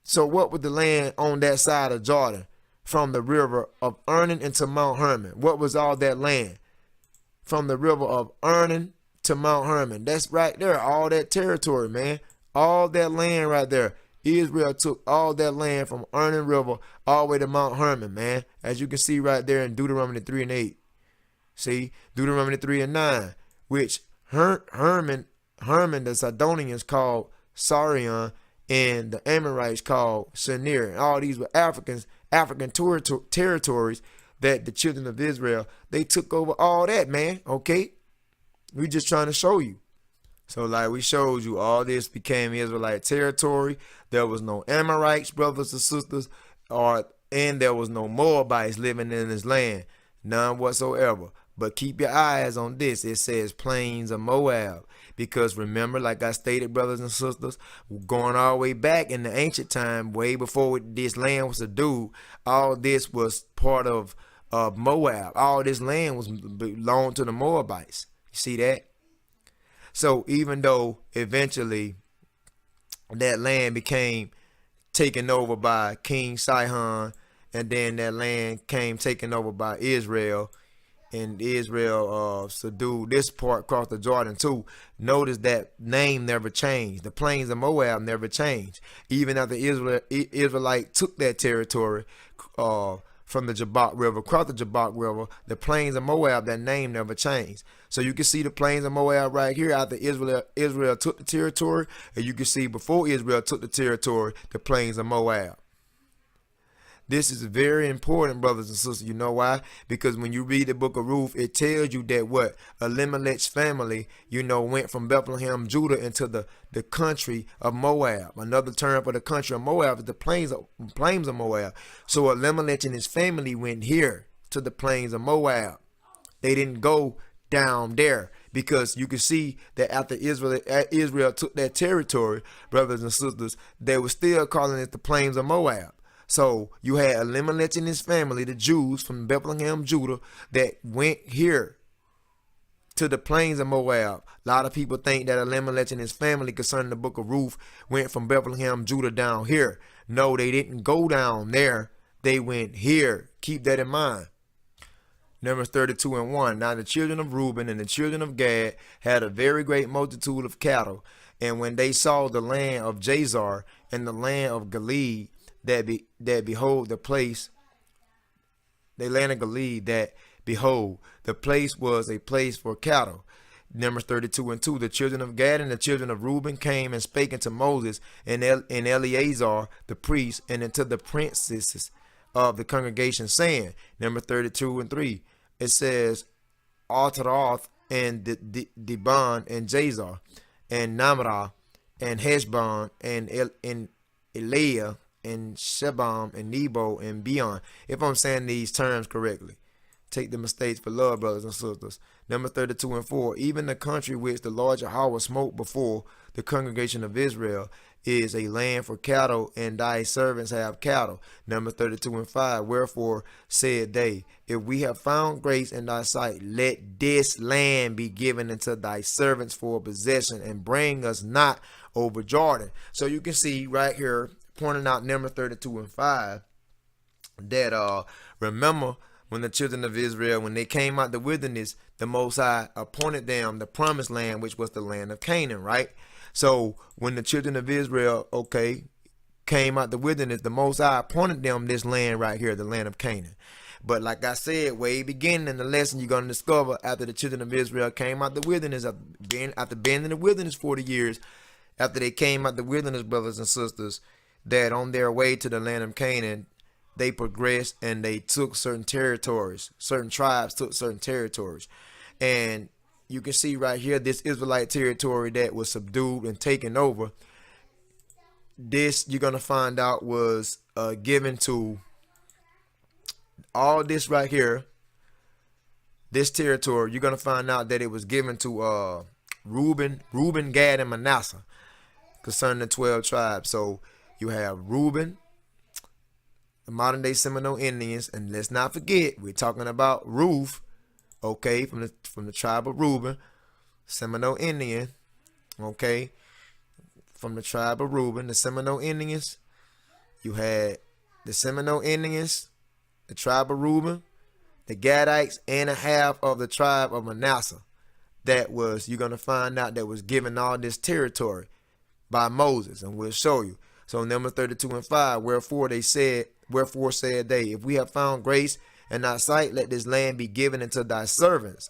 Speaker 1: So what was the land on that side of Jordan? From the river of Arnon into Mount Hermon. What was all that land? From the river of Arnon to Mount Hermon. That's right there. All that territory, man. All that land right there. Israel took all that land from Arnon River all the way to Mount Hermon, man. As you can see right there in Deuteronomy 3 and 8. See? Deuteronomy 3 and 9. Which Hermon, the Sidonians called Sarion, and the Amorites called Sinir. And all these were African territories that the children of Israel, they took over all that, man. Okay? We just trying to show you. So like we showed you, all this became Israelite territory. There was no Amorites, brothers and sisters, and there was no Moabites living in this land. None whatsoever. But keep your eyes on this. It says plains of Moab. Because remember, like I stated, brothers and sisters, going all the way back in the ancient time, way before this land was subdued, all this was part of Moab. All this land belonged to the Moabites. You see that? So even though eventually that land became taken over by King Sihon, and then that land came taken over by Israel, and Israel subdued this part across the Jordan too. Notice that name never changed. The plains of Moab never changed. Even after Israelite took that territory from the Jabbok River, across the Jabbok River, the plains of Moab, that name never changed. So you can see the plains of Moab right here after Israel took the territory, and you can see before Israel took the territory, the plains of Moab. This is very important, brothers and sisters. You know why? Because when you read the book of Ruth, it tells you that what? Elimelech's family, went from Bethlehem, Judah, into the country of Moab. Another term for the country of Moab is the plains of Moab. So Elimelech and his family went here to the plains of Moab. They didn't go down there, because you can see that after Israel took that territory, brothers and sisters, they were still calling it the plains of Moab. So you had Elimelech and his family, the Jews from Bethlehem, Judah, that went here to the plains of Moab. A lot of people think that Elimelech and his family, concerning the book of Ruth, went from Bethlehem, Judah down here. No, they didn't go down there. They went here. Keep that in mind. Numbers 32:1. Now the children of Reuben and the children of Gad had a very great multitude of cattle. And when they saw the land of Jazar and the land of Gilead, that behold the place, they land of Gilead, that behold the place was a place for cattle. Numbers 32:2. The children of Gad and the children of Reuben came and spake unto Moses and Eleazar the priest, and unto the princes of the congregation, saying, Number 32:3, it says, Ataroth and Dibon and Jazar and Namrah and Heshbon and Eliah and Shebam and Nebo and Beon. If I'm saying these terms correctly, take the mistakes for love, brothers and sisters. Number 32:4. Even the country which the Lord Yahweh smote before the congregation of Israel is a land for cattle, and thy servants have cattle. Number 32:5. Wherefore said they, if we have found grace in thy sight, let this land be given unto thy servants for a possession, and bring us not over Jordan. So you can see right here, pointing out Number 32:5, that remember, when the children of Israel, when they came out the wilderness, the Most High appointed them the promised land, which was the land of Canaan, right? So when the children of Israel, came out the wilderness, the Most High appointed them this land right here, the land of Canaan. But like I said, way beginning in the lesson, you're going to discover after the children of Israel came out the wilderness, after being in the wilderness 40 years, after they came out the wilderness, brothers and sisters, that on their way to the land of Canaan, they progressed and they took certain territories. Certain tribes took certain territories. And you can see right here, this Israelite territory that was subdued and taken over, this you're going to find out was given to all this right here. This territory, you're going to find out that it was given to Reuben, Gad, and Manasseh, concerning the 12 tribes. So you have Reuben, the modern day Seminole Indians, and let's not forget, we're talking about Ruth, from the tribe of Reuben, Seminole Indian, from the tribe of Reuben, the Seminole Indians. You had the Seminole Indians, the tribe of Reuben, the Gadites, and a half of the tribe of Manasseh. That was, you're going to find out, that was given all this territory by Moses, and we'll show you. So Numbers 32:5, wherefore said they, if we have found grace in thy sight, let this land be given unto thy servants,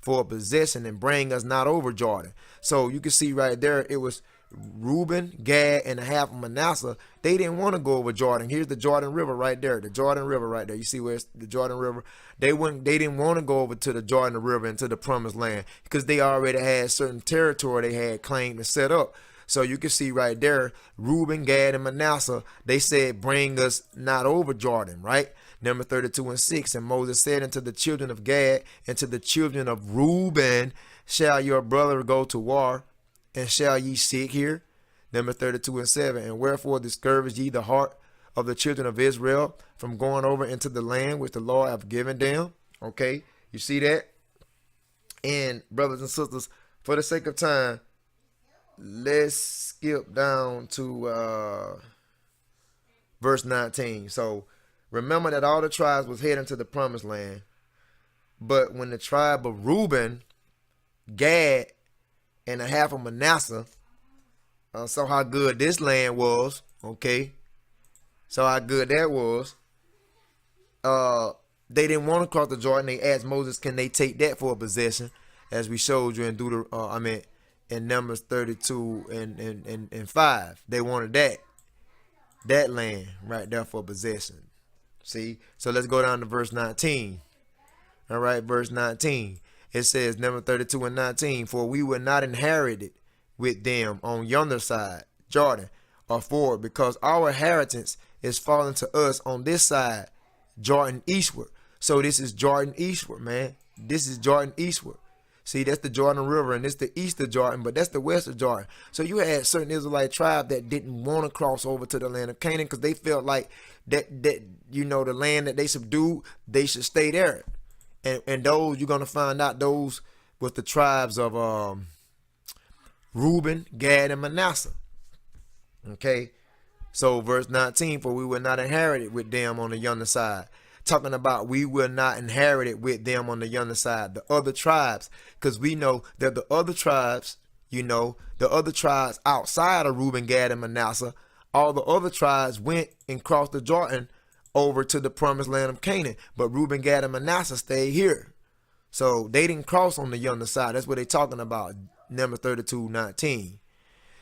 Speaker 1: for a possession, and bring us not over Jordan. So you can see right there, it was Reuben, Gad, and a half of Manasseh. They didn't want to go over Jordan. Here's the Jordan River right there. The Jordan River right there. You see where it's the Jordan River? They didn't want to go over to the Jordan River and to the promised land, because they already had certain territory they had claimed and set up. So you can see right there, Reuben, Gad, and Manasseh, they said, bring us not over Jordan, right? Number 32:6, and Moses said unto the children of Gad and to the children of Reuben, shall your brother go to war, and shall ye sit here? Number 32:7, and wherefore discourage ye the heart of the children of Israel from going over into the land which the Lord hath given them? You see that? And brothers and sisters, for the sake of time, let's skip down to verse 19. So remember that all the tribes was heading to the promised land. But when the tribe of Reuben, Gad, and a half of Manasseh saw how good this land was, okay, saw how good that was, they didn't want to cross the Jordan. They asked Moses, can they take that for a possession? As we showed you in in Numbers 32 and 5. They wanted that land right there for possession. See? So let's go down to verse 19. All right, verse 19. It says, Number 32 and 19, for we were not inherited with them on yonder side, Jordan, or forward, because our inheritance is fallen to us on this side, Jordan eastward. So this is Jordan eastward, man. This is Jordan eastward. See, that's the Jordan River, and it's the east of Jordan, but that's the west of Jordan. So you had certain Israelite tribe that didn't want to cross over to the land of Canaan because they felt like that the land that they subdued, they should stay there. And those, you're going to find out those with the tribes of Reuben, Gad, and Manasseh. Okay, so verse 19, for we were not inherited with them on the yonder side. Talking about we were not inherited with them on the yonder side, the other tribes, because we know that the other tribes, the other tribes outside of Reuben, Gad, and Manasseh, all the other tribes went and crossed the Jordan over to the promised land of Canaan, but Reuben, Gad, and Manasseh stayed here. So they didn't cross on the yonder side. That's what they're talking about. Number 32:19.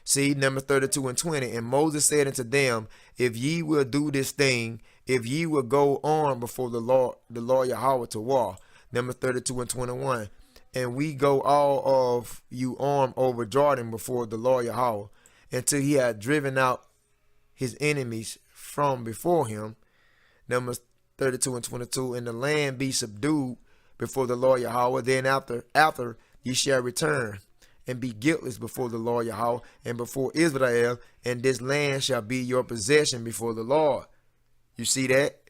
Speaker 1: See, number 32 and 20. And Moses said unto them, if ye will do this thing, if ye will go on before the Lord Yahweh to war. Number 32 and 21. And we go all of you armed over Jordan before the Lord Yahweh, until he had driven out his enemies from before him. Numbers 32 and 22. And the land be subdued before the Lord Yahweh. Then after ye shall return and be guiltless before the Lord Yahweh and before Israel, and this land shall be your possession before the Lord. You see that?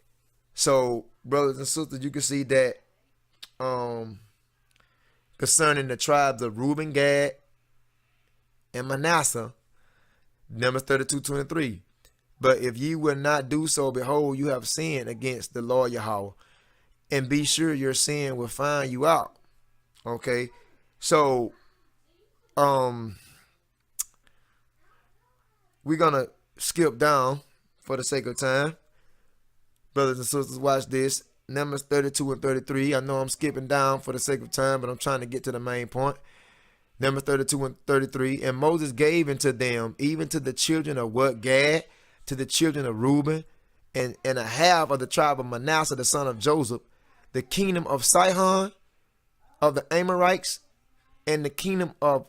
Speaker 1: So, brothers and sisters, you can see that concerning the tribes of Reuben, Gad, and Manasseh, Numbers 32:23. But if ye will not do so, behold, you have sinned against the Lord Yahweh, and be sure your sin will find you out. Okay, so we're gonna skip down for the sake of time. Brothers and sisters, watch this. Numbers 32 and 33. I know I'm skipping down for the sake of time, but I'm trying to get to the main point. Numbers 32 and 33. And Moses gave unto them, even to the children of Gad, to the children of Reuben, and a half of the tribe of Manasseh, the son of Joseph, the kingdom of Sihon, of the Amorites, and the kingdom of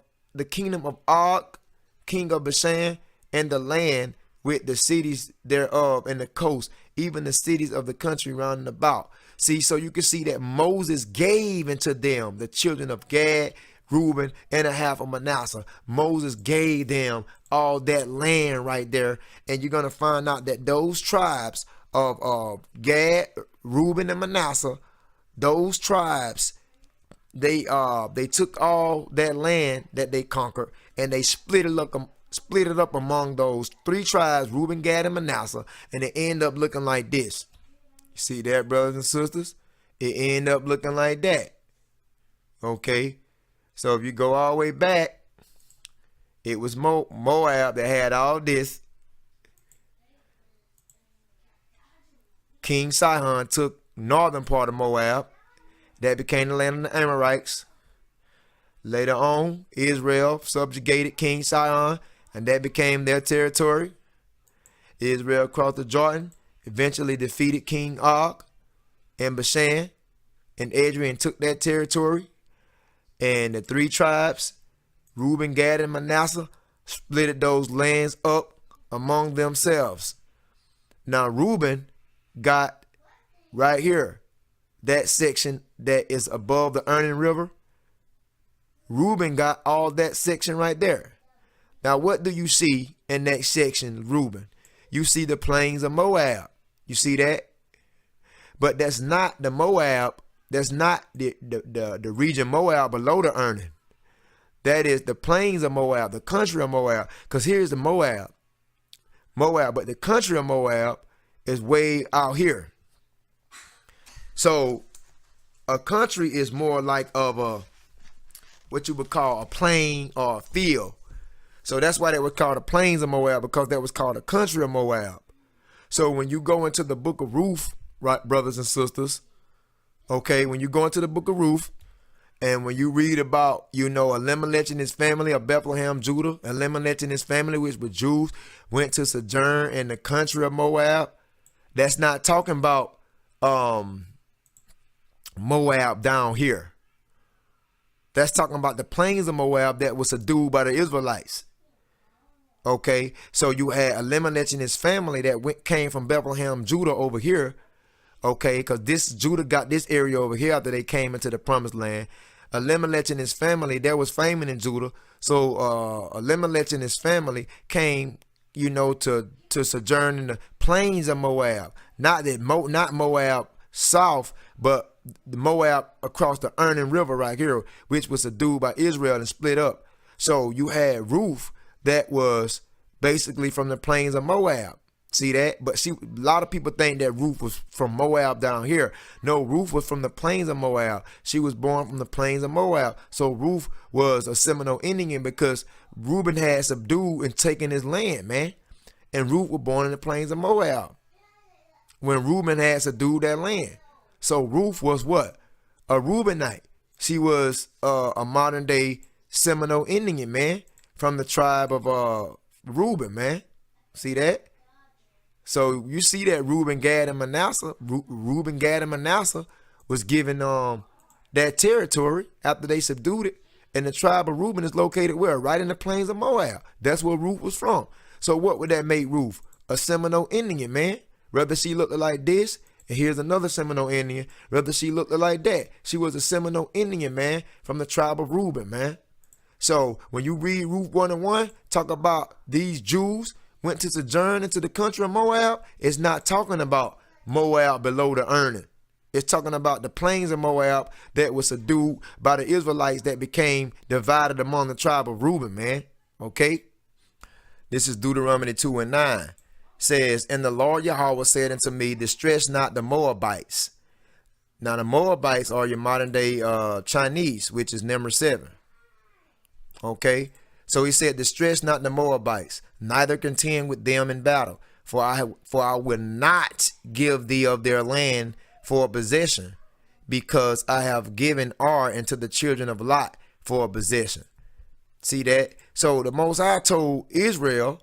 Speaker 1: Og, king of Bashan, and the land with the cities thereof, and the coast, even the cities of the country round about. See, so you can see that Moses gave unto them, the children of Gad, Reuben, and a half of Manasseh. Moses gave them all that land right there, and you're going to find out that those tribes of Gad, Reuben, and Manasseh, those tribes, they took all that land that they conquered, and they split it up among those three tribes, Reuben, Gad, and Manasseh, and it ended up looking like this. You see that, brothers and sisters? It ended up looking like that. Okay, so if you go all the way back, it was Moab that had all this. King Sihon took northern part of Moab. That became the land of the Amorites. Later on, Israel subjugated King Sihon, and that became their territory. Israel crossed the Jordan, eventually defeated King Og and Bashan, and Adrian took that territory. And the three tribes, Reuben, Gad, and Manasseh, split those lands up among themselves. Now Reuben got right here, that section that is above the Arnon River. Reuben got all that section right there. Now, what do you see in that section, Reuben? You see the plains of Moab. You see that? But that's not the Moab. That's not the region Moab below the Arnon. That is the plains of Moab, the country of Moab. Because here's the Moab, but the country of Moab is way out here. So a country is more like of a, what you would call a plain or a field. So that's why they were called the plains of Moab, because that was called a country of Moab. So when you go into the book of Ruth, right, brothers and sisters, okay, when you go into the book of Ruth, and when you read about, Elimelech and his family of Bethlehem, Judah, Elimelech and his family, which were Jews, went to sojourn in the country of Moab. That's not talking about Moab down here. That's talking about the plains of Moab that was subdued by the Israelites. Okay, so you had Elimelech and his family that came from Bethlehem, Judah over here. Okay, because Judah got this area over here after they came into the promised land. Elimelech and his family, there was famine in Judah. So Elimelech and his family came, to sojourn in the plains of Moab. Not Moab south, but the Moab across the Arnon River right here, which was subdued by Israel and split up. So you had Ruth that was basically from the plains of Moab. See that? But a lot of people think that Ruth was from Moab down here. No, Ruth was from the plains of Moab. She was born from the plains of Moab. So Ruth was a Seminole Indian because Reuben had subdued and taken his land, man. And Ruth was born in the plains of Moab when Reuben had subdued that land. So Ruth was what? A Reubenite. She was a modern day Seminole Indian, man, from the tribe of Reuben, man. See that? So you see that Reuben, Gad, and Manasseh was given that territory after they subdued it. And the tribe of Reuben is located where? Right in the plains of Moab. That's where Ruth was from. So what would that make Ruth? A Seminole Indian, man. Whether she looked like this, and here's another Seminole Indian, whether she looked like that. She was a Seminole Indian, man, from the tribe of Reuben, man. So when you read Ruth 1:1, talk about these Jews went to sojourn into the country of Moab, it's not talking about Moab below the Arnon. It's talking about the plains of Moab that was subdued by the Israelites that became divided among the tribe of Reuben, man. Okay? This is Deuteronomy 2:9. Says, and the Lord Yahweh said unto me, distress not the Moabites. Now the Moabites are your modern day Chinese, which is number 7. Okay? So he said, distress not the Moabites, neither contend with them in battle. For I will not give thee of their land for a possession, because I have given Ar into the children of Lot for a possession. See that? So the Most High told Israel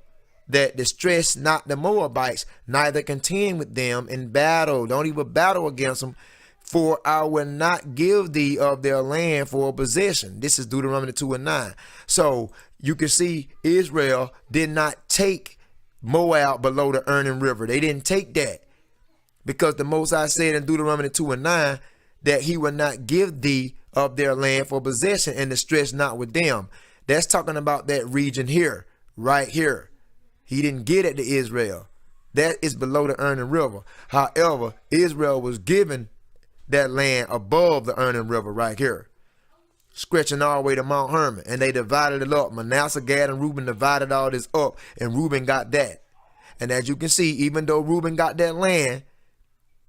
Speaker 1: that distress not the Moabites, neither contend with them in battle. Don't even battle against them. For I will not give thee of their land for a possession. This is Deuteronomy 2:9. So you can see Israel did not take Moab below the Arnon River. They didn't take that because the Most High said in Deuteronomy 2:9 that he will not give thee of their land for possession and distress not with them. That's talking about that region here, right here. He didn't get it to Israel. That is below the Arnon River. However, Israel was given that land above the Arnon River right here, stretching all the way to Mount Hermon, and they divided it up. Manasseh, Gad, and Reuben divided all this up, and Reuben got that. And as you can see, even though Reuben got that land,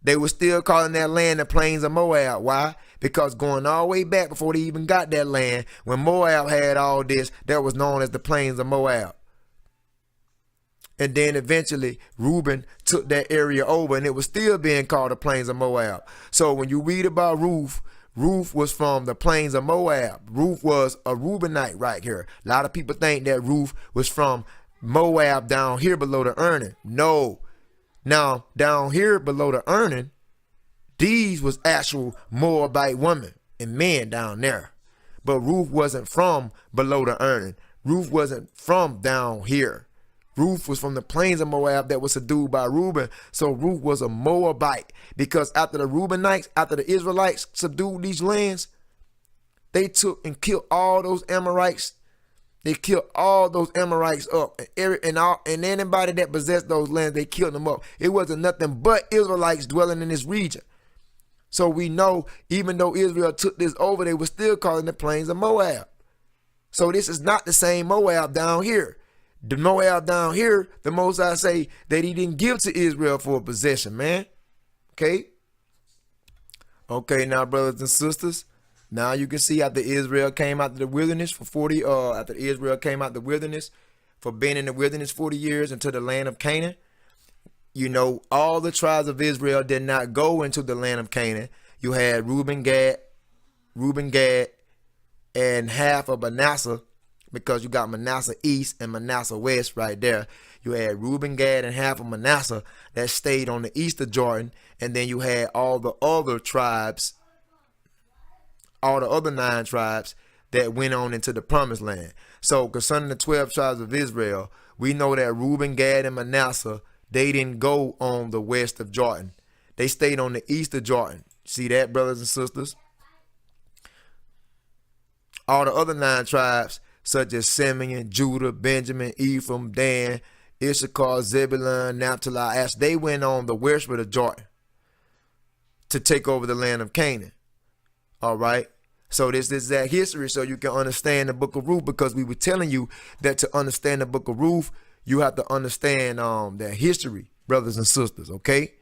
Speaker 1: they were still calling that land the plains of Moab. Why? Because going all the way back before they even got that land, when Moab had all this, that was known as the plains of Moab. And then eventually Reuben took that area over, and it was still being called the plains of Moab. So when you read about Ruth, Ruth was from the plains of Moab. Ruth was a Reubenite right here. A lot of people think that Ruth was from Moab down here below the Arnon. No. Now, down here below the Arnon, these was actual Moabite women and men down there. But Ruth wasn't from below the Arnon. Ruth wasn't from down here. Ruth was from the plains of Moab that was subdued by Reuben. So Ruth was a Moabite, because after the Reubenites, after the Israelites subdued these lands, they took and killed all those Amorites. They killed all those Amorites up, and anybody that possessed those lands, they killed them up. It wasn't nothing but Israelites dwelling in this region. So we know, even though Israel took this over, they were still calling the plains of Moab. So this is not the same Moab down here. The Moab down here, the Most High say that he didn't give to Israel for a possession, man. Okay. Okay, now brothers and sisters, now you can see after Israel came out of the wilderness for 40, after Israel came out the wilderness for being in the wilderness 40 years into the land of Canaan, you know, all the tribes of Israel did not go into the land of Canaan. You had Reuben, Gad, and half of Manasseh, because you got Manasseh east and Manasseh west right there. You had Reuben, Gad, and half of Manasseh that stayed on the east of Jordan, and then you had all the other tribes, all the other 9 tribes that went on into the promised land. So concerning the 12 tribes of Israel, we know that Reuben, Gad, and Manasseh, they didn't go on the west of Jordan. They stayed on the east of Jordan. See that, brothers and sisters? All the other 9 tribes, such as Simeon, Judah, Benjamin, Ephraim, Dan, Issachar, Zebulun, Naphtali, Ash, they went on the westward of Jordan to take over the land of Canaan. All right. So this is that history, so you can understand the book of Ruth, because we were telling you that to understand the book of Ruth, you have to understand that history, brothers and sisters. Okay.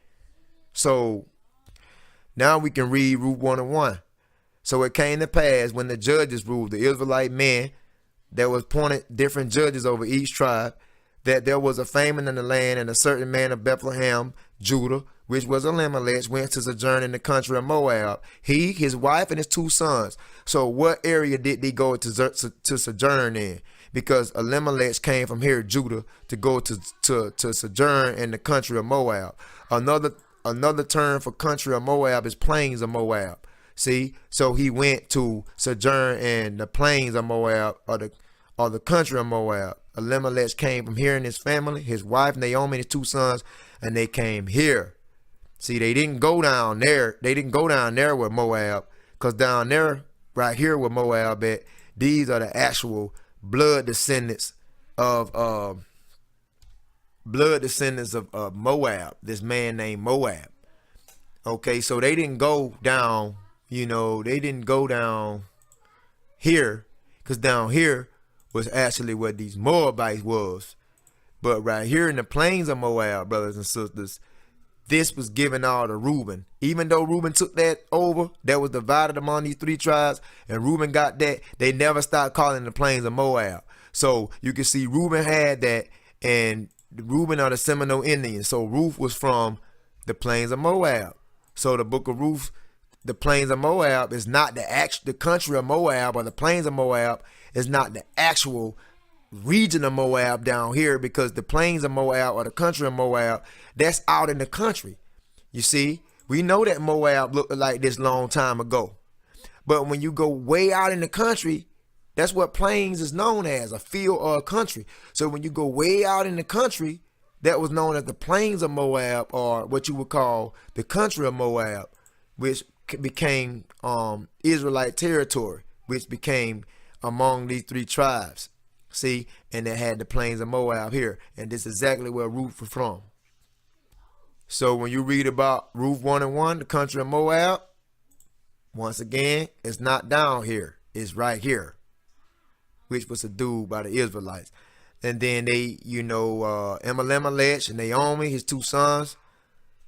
Speaker 1: So now we can read Ruth 1:1. So it came to pass when the judges ruled, the Israelite men, there was appointed different judges over each tribe, that there was a famine in the land, and a certain man of Bethlehem, Judah, which was Elimelech, went to sojourn in the country of Moab, he, his wife, and his 2 sons. So what area did they go to sojourn in? Because Elimelech came from here, Judah, to go to sojourn in the country of Moab. Another term for country of Moab is plains of Moab. See, so he went to sojourn in the plains of Moab, or the country of Moab. Elimelech came from here and his family, his wife Naomi, and his 2 sons, and they came here. See, they didn't go down there. They didn't go down there with Moab, because down there, right here with Moab at, these are the actual blood descendants of Moab. This man named Moab. Okay, so they didn't go down. They didn't go down here, because down here was actually where these Moabites was. But right here in the plains of Moab, brothers and sisters, this was given all to Reuben. Even though Reuben took that over, that was divided among these 3 tribes, and Reuben got that, they never stopped calling the plains of Moab. So you can see Reuben had that, and Reuben are the Seminole Indians. So Ruth was from the plains of Moab. So the book of Ruth, the plains of Moab is not the country of Moab, or the plains of Moab is not the actual region of Moab down here, because the plains of Moab, or the country of Moab, that's out in the country. You see, we know that Moab looked like this long time ago, but when you go way out in the country, that's what plains is known as, a field or a country. So when you go way out in the country, that was known as the plains of Moab, or what you would call the country of Moab, which became Israelite territory, which became among these 3 tribes. See, and they had the plains of Moab here, and this is exactly where Ruth was from. So when you read about Ruth 1:1, the country of Moab, once again, it's not down here, it's right here, which was subdued by the Israelites. And then they, Elimelech and Naomi, his 2 sons,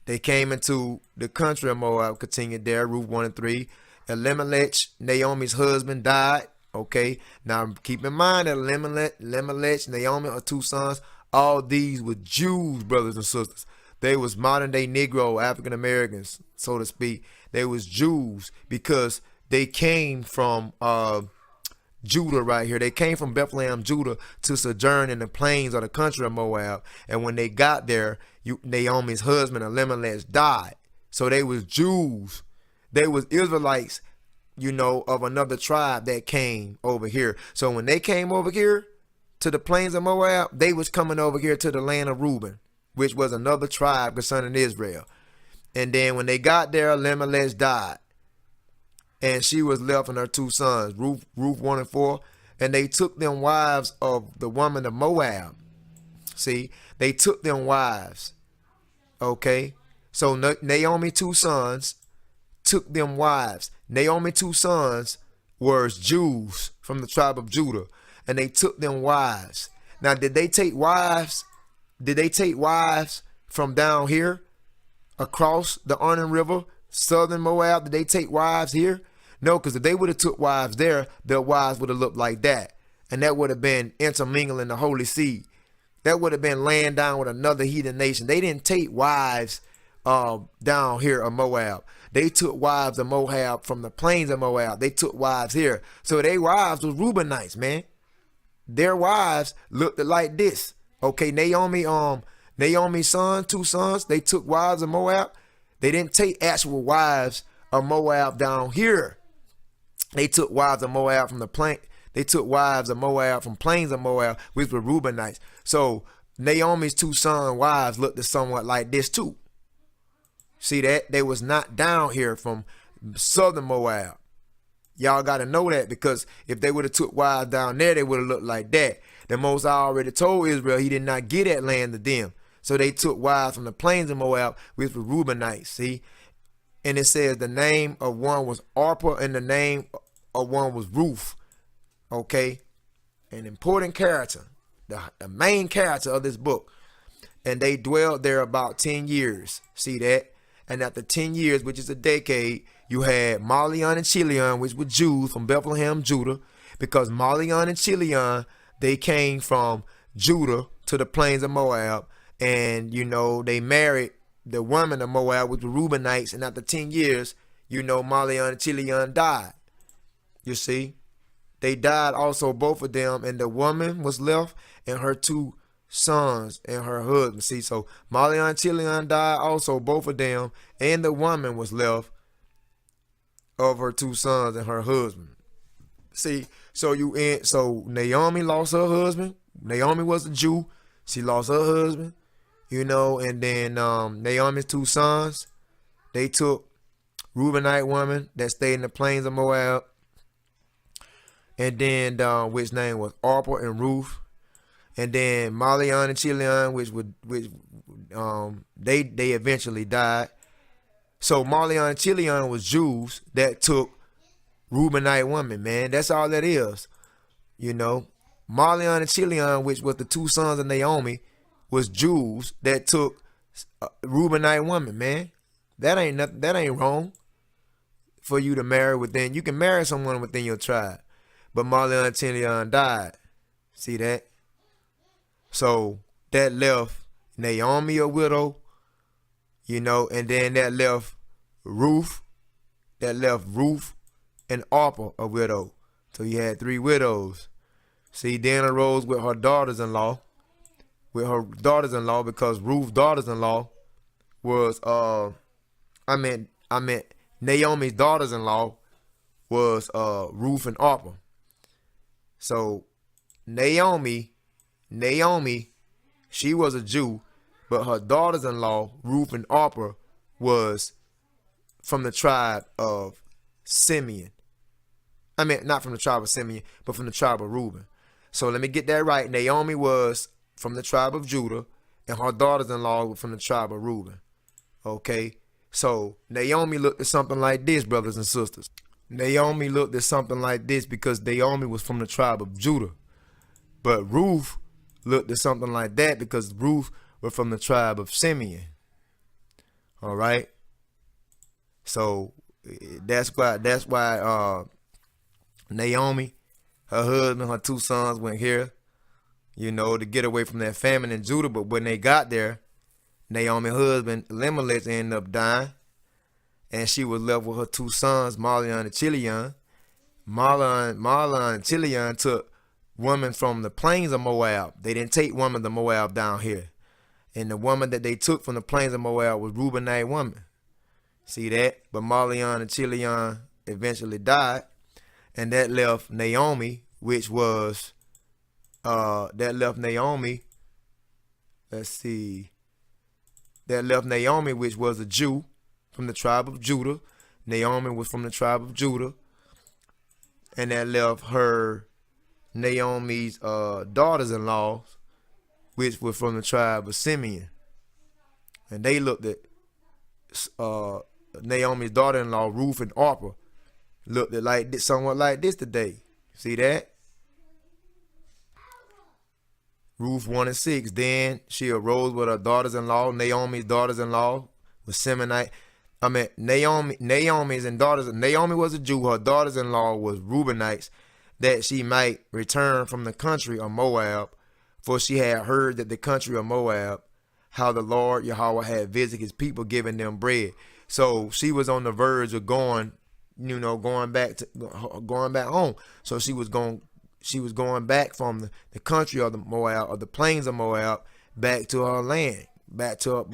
Speaker 1: they came into the country of Moab, continued there, Ruth 1:3. Elimelech, Naomi's husband, died. Okay, now keep in mind that Elimelech, Naomi are 2 sons. All these were Jews, brothers and sisters. They was modern day Negro, African Americans, so to speak. They was Jews because they came from Judah right here. They came from Bethlehem, Judah, to sojourn in the plains of the country of Moab. And when they got there, Naomi's husband Elimelech died. So they was Jews. They was Israelites, of another tribe that came over here. So when they came over here to the plains of Moab, they was coming over here to the land of Reuben, which was another tribe concerning Israel. And then when they got there, Elimelech died, and she was left and her 2 sons, Ruth 1:4. And they took them wives of the woman of Moab. See, they took them wives. Okay, so Naomi 2 sons took them wives. Naomi 2 sons were Jews from the tribe of Judah, and they took them wives. Now, did they take wives? Did they take wives from down here across the Arnon River Southern Moab, did they take wives here? No, because if they would have took wives there, their wives would have looked like that. And that would have been intermingling the holy seed. That would have been laying down with another heathen nation. They didn't take wives down here of Moab. They took wives of Moab from the plains of Moab. They took wives here. So their wives was Reubenites, man. Their wives looked like this. Okay, Naomi's son, 2 sons, they took wives of Moab. They didn't take actual wives of Moab down here. They took wives of Moab from the plain. They took wives of Moab from plains of Moab, which were Reubenites. So Naomi's 2 son wives looked somewhat like this too. See that? They was not down here from southern Moab. Y'all got to know that, because if they would have took wives down there, they would have looked like that. The Most High already told Israel he did not give that land to them. So they took wives from the plains of Moab, which were Reubenites. See? And it says the name of one was Orpah and the name of one was Ruth. Okay? An important character. The main character of this book. And they dwelled there about 10 years. See that? And after 10 years, which is a decade, you had Malion and Chilion, which were Jews from Bethlehem, Judah. Because Malion and Chilion, they came from Judah to the plains of Moab. And, you know, they married the woman of Moab, which were Reubenites. And after 10 years, you know, Malion and Chilion died. You see? They died also, both of them. And the woman was left and her 2 sons and her husband. See, so Malion and Chilion died also, both of them. And the woman was left of her 2 sons and her husband. See, so Naomi lost her husband. Naomi was a Jew. She lost her husband, you know, and then Naomi's 2 sons, they took Reubenite woman that stayed in the plains of Moab, and then which name was Orpah and Ruth, and then Malion and Chilion, they eventually died. So Malion and Chilion was Jews that took Reubenite woman, man. That's all that is, you know. Malion and Chilion, which was the 2 sons of Naomi, was Jews that took Reubenite woman, man. That ain't nothing. That ain't wrong for you to marry within. You can marry someone within your tribe, but Malion and Chilion died. See that? So that left Naomi a widow, you know, and then that left Ruth. That left Ruth and Orpah a widow. So you had 3 widows. See, then arose with her daughters-in-law. Because Ruth's daughters-in-law was Naomi's daughters-in-law was Ruth and Orpah. So Naomi, she was a Jew, but her daughters-in-law, Ruth and Orpah, was from the tribe of Simeon. I mean, not from the tribe of Simeon, but from the tribe of Reuben. So let me get that right. Naomi was from the tribe of Judah, and her daughters-in-law were from the tribe of Reuben. Okay? So Naomi looked at something like this, brothers and sisters. Naomi looked at something like this because Naomi was from the tribe of Judah. But Ruth looked at something like that because Ruth was from the tribe of Simeon. All right? So that's why Naomi, her husband, her 2 sons went here, you know, to get away from that famine in Judah. But when they got there, Naomi's husband, Elimelech, ended up dying. And she was left with her 2 sons, Malion and Chilion. Malion and Chilion took women from the plains of Moab. They didn't take women of Moab down here. And the woman that they took from the plains of Moab was Reubenite woman. See that? But Malion and Chilion eventually died. And that left Naomi, which was, that left Naomi, which was a Jew from the tribe of Judah. Naomi was from the tribe of Judah. And that left her, Naomi's daughters-in-law, which were from the tribe of Simeon. And they looked at Naomi's daughter-in-law, Ruth and Orpah, looked at like this, somewhat like this today. See that? Ruth 1:6. Then she arose with her daughters-in-law. Naomi's daughters-in-law was Simeonite. I mean, Naomi's and daughters. Naomi was a Jew. Her daughters-in-law was Reubenites, that she might return from the country of Moab, for she had heard that the country of Moab, how the Lord Yahweh had visited his people, giving them bread. So she was on the verge of going, going back home. So she was going back from the country of the Moab, of the plains of Moab, back to her land, back to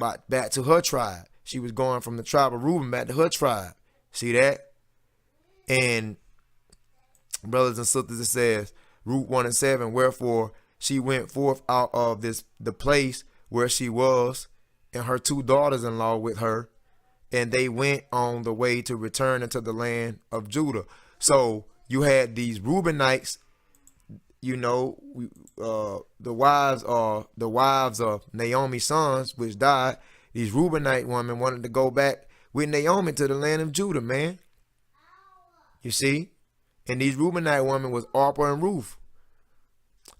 Speaker 1: her tribe. She was going from the tribe of Reuben back to her tribe. See that? And brothers and sisters, it says, Ruth 1:7, wherefore she went forth out of the place where she was, and her two daughters-in-law with her, and they went on the way to return into the land of Judah. So you had these Reubenites, the wives of Naomi's sons, which died. These Reubenite women wanted to go back with Naomi to the land of Judah, man. You see? And these Reubenite women was Orpah and Ruth.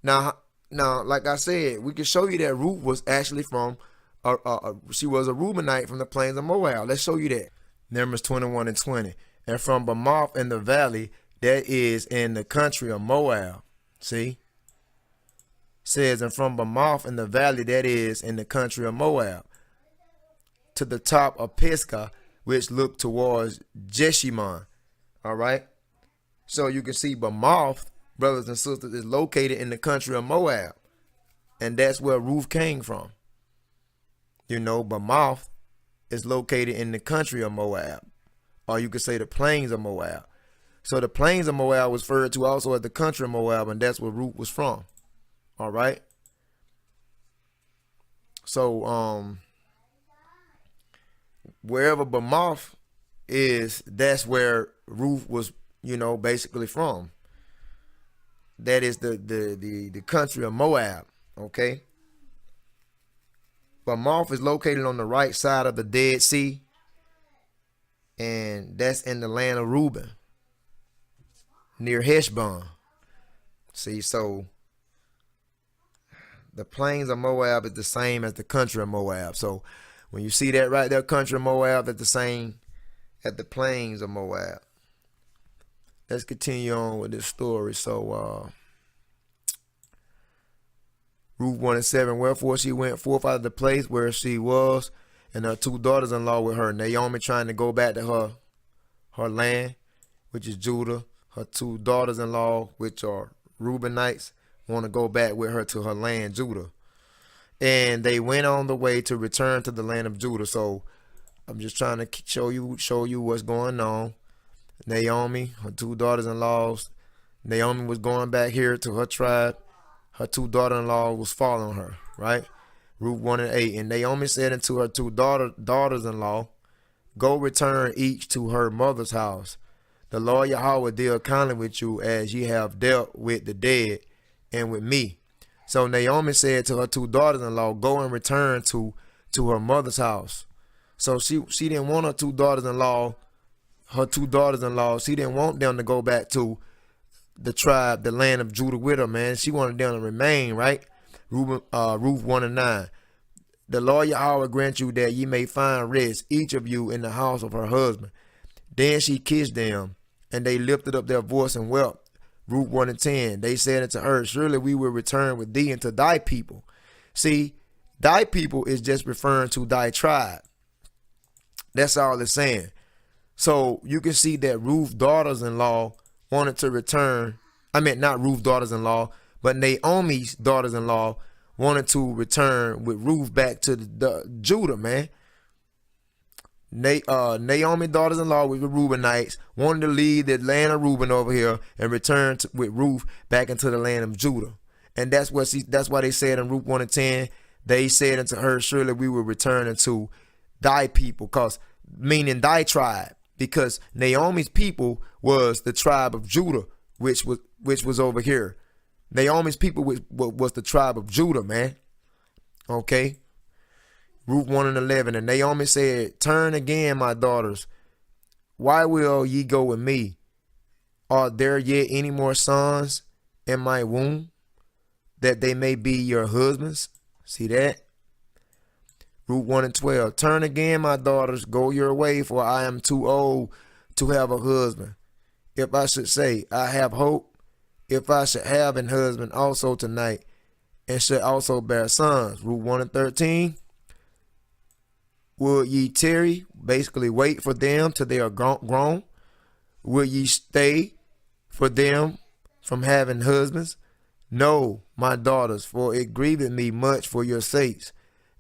Speaker 1: Now, like I said, we can show you that Ruth was actually from, she was a Reubenite from the plains of Moab. Let's show you that. Numbers 21:20. And from Bamoth in the valley, that is in the country of Moab. See? Says, and from Bamoth in the valley, that is in the country of Moab, to the top of Pisgah, which looked towards Jeshimon. All right? So you can see Bamoth, brothers and sisters, is located in the country of Moab. And that's where Ruth came from. Bamoth is located in the country of Moab. Or you could say the plains of Moab. So the plains of Moab was referred to also as the country of Moab, and that's where Ruth was from. All right? So, wherever Bamoth is, that's where Ruth was, basically from. That is the country of Moab, okay? Bamoth is located on the right side of the Dead Sea, and that's in the land of Reuben, near Heshbon. See, so the plains of Moab is the same as the country of Moab. So when you see that right there, country of Moab, that's the same as the plains of Moab. Let's continue on with this story. So Ruth 1:7, wherefore she went forth out of the place where she was, and her two daughters-in-law with her. Naomi trying to go back to her land, which is Judah. Her two daughters-in-law, which are Reubenites, want to go back with her to her land, Judah. And they went on the way to return to the land of Judah. So I'm just trying to show you what's going on. Naomi, her two daughters-in-laws. Naomi was going back here to her tribe. Her two daughters-in-law was following her, right? Ruth 1:8. And Naomi said unto her two daughters-in-law, go return each to her mother's house. The Lord Yahweh deal kindly with you as ye have dealt with the dead and with me. So Naomi said to her two daughters-in-law, go and return to her mother's house. So she didn't want her two daughters-in-law, she didn't want them to go back to the tribe, the land of Judah with her, man. She wanted them to remain, right? Ruth 1:9. The Lord Yahweh grant you that ye may find rest, each of you in the house of her husband. Then she kissed them, and they lifted up their voice and wept. Ruth 1:10. They said unto her, surely we will return with thee into thy people. See, thy people is just referring to thy tribe. That's all it's saying. So you can see that Ruth's daughters-in-law wanted to return. I meant not Ruth's daughters-in-law, but Naomi's daughters-in-law wanted to return with Ruth back to the Judah, man. Naomi's daughters-in-law with the Reubenites wanted to leave the land of Reuben over here and return with Ruth back into the land of Judah. And that's why they said in Ruth 1:10, they said unto her, surely we will return into thy people, meaning thy tribe, because Naomi's people was the tribe of Judah, which was over here. Naomi's people was the tribe of Judah, man. Okay. Ruth 1:11. And Naomi said, turn again, my daughters. Why will ye go with me? Are there yet any more sons in my womb, that they may be your husbands? See that? Ruth 1 and 12. Turn again, my daughters, go your way, for I am too old to have a husband. If I should say, I have hope, if I should have an husband also tonight, and should also bear sons. Ruth 1 and 13. Will ye tarry, basically wait for them till they are grown? Will ye stay for them from having husbands? No, my daughters, for it grieveth me much for your sakes,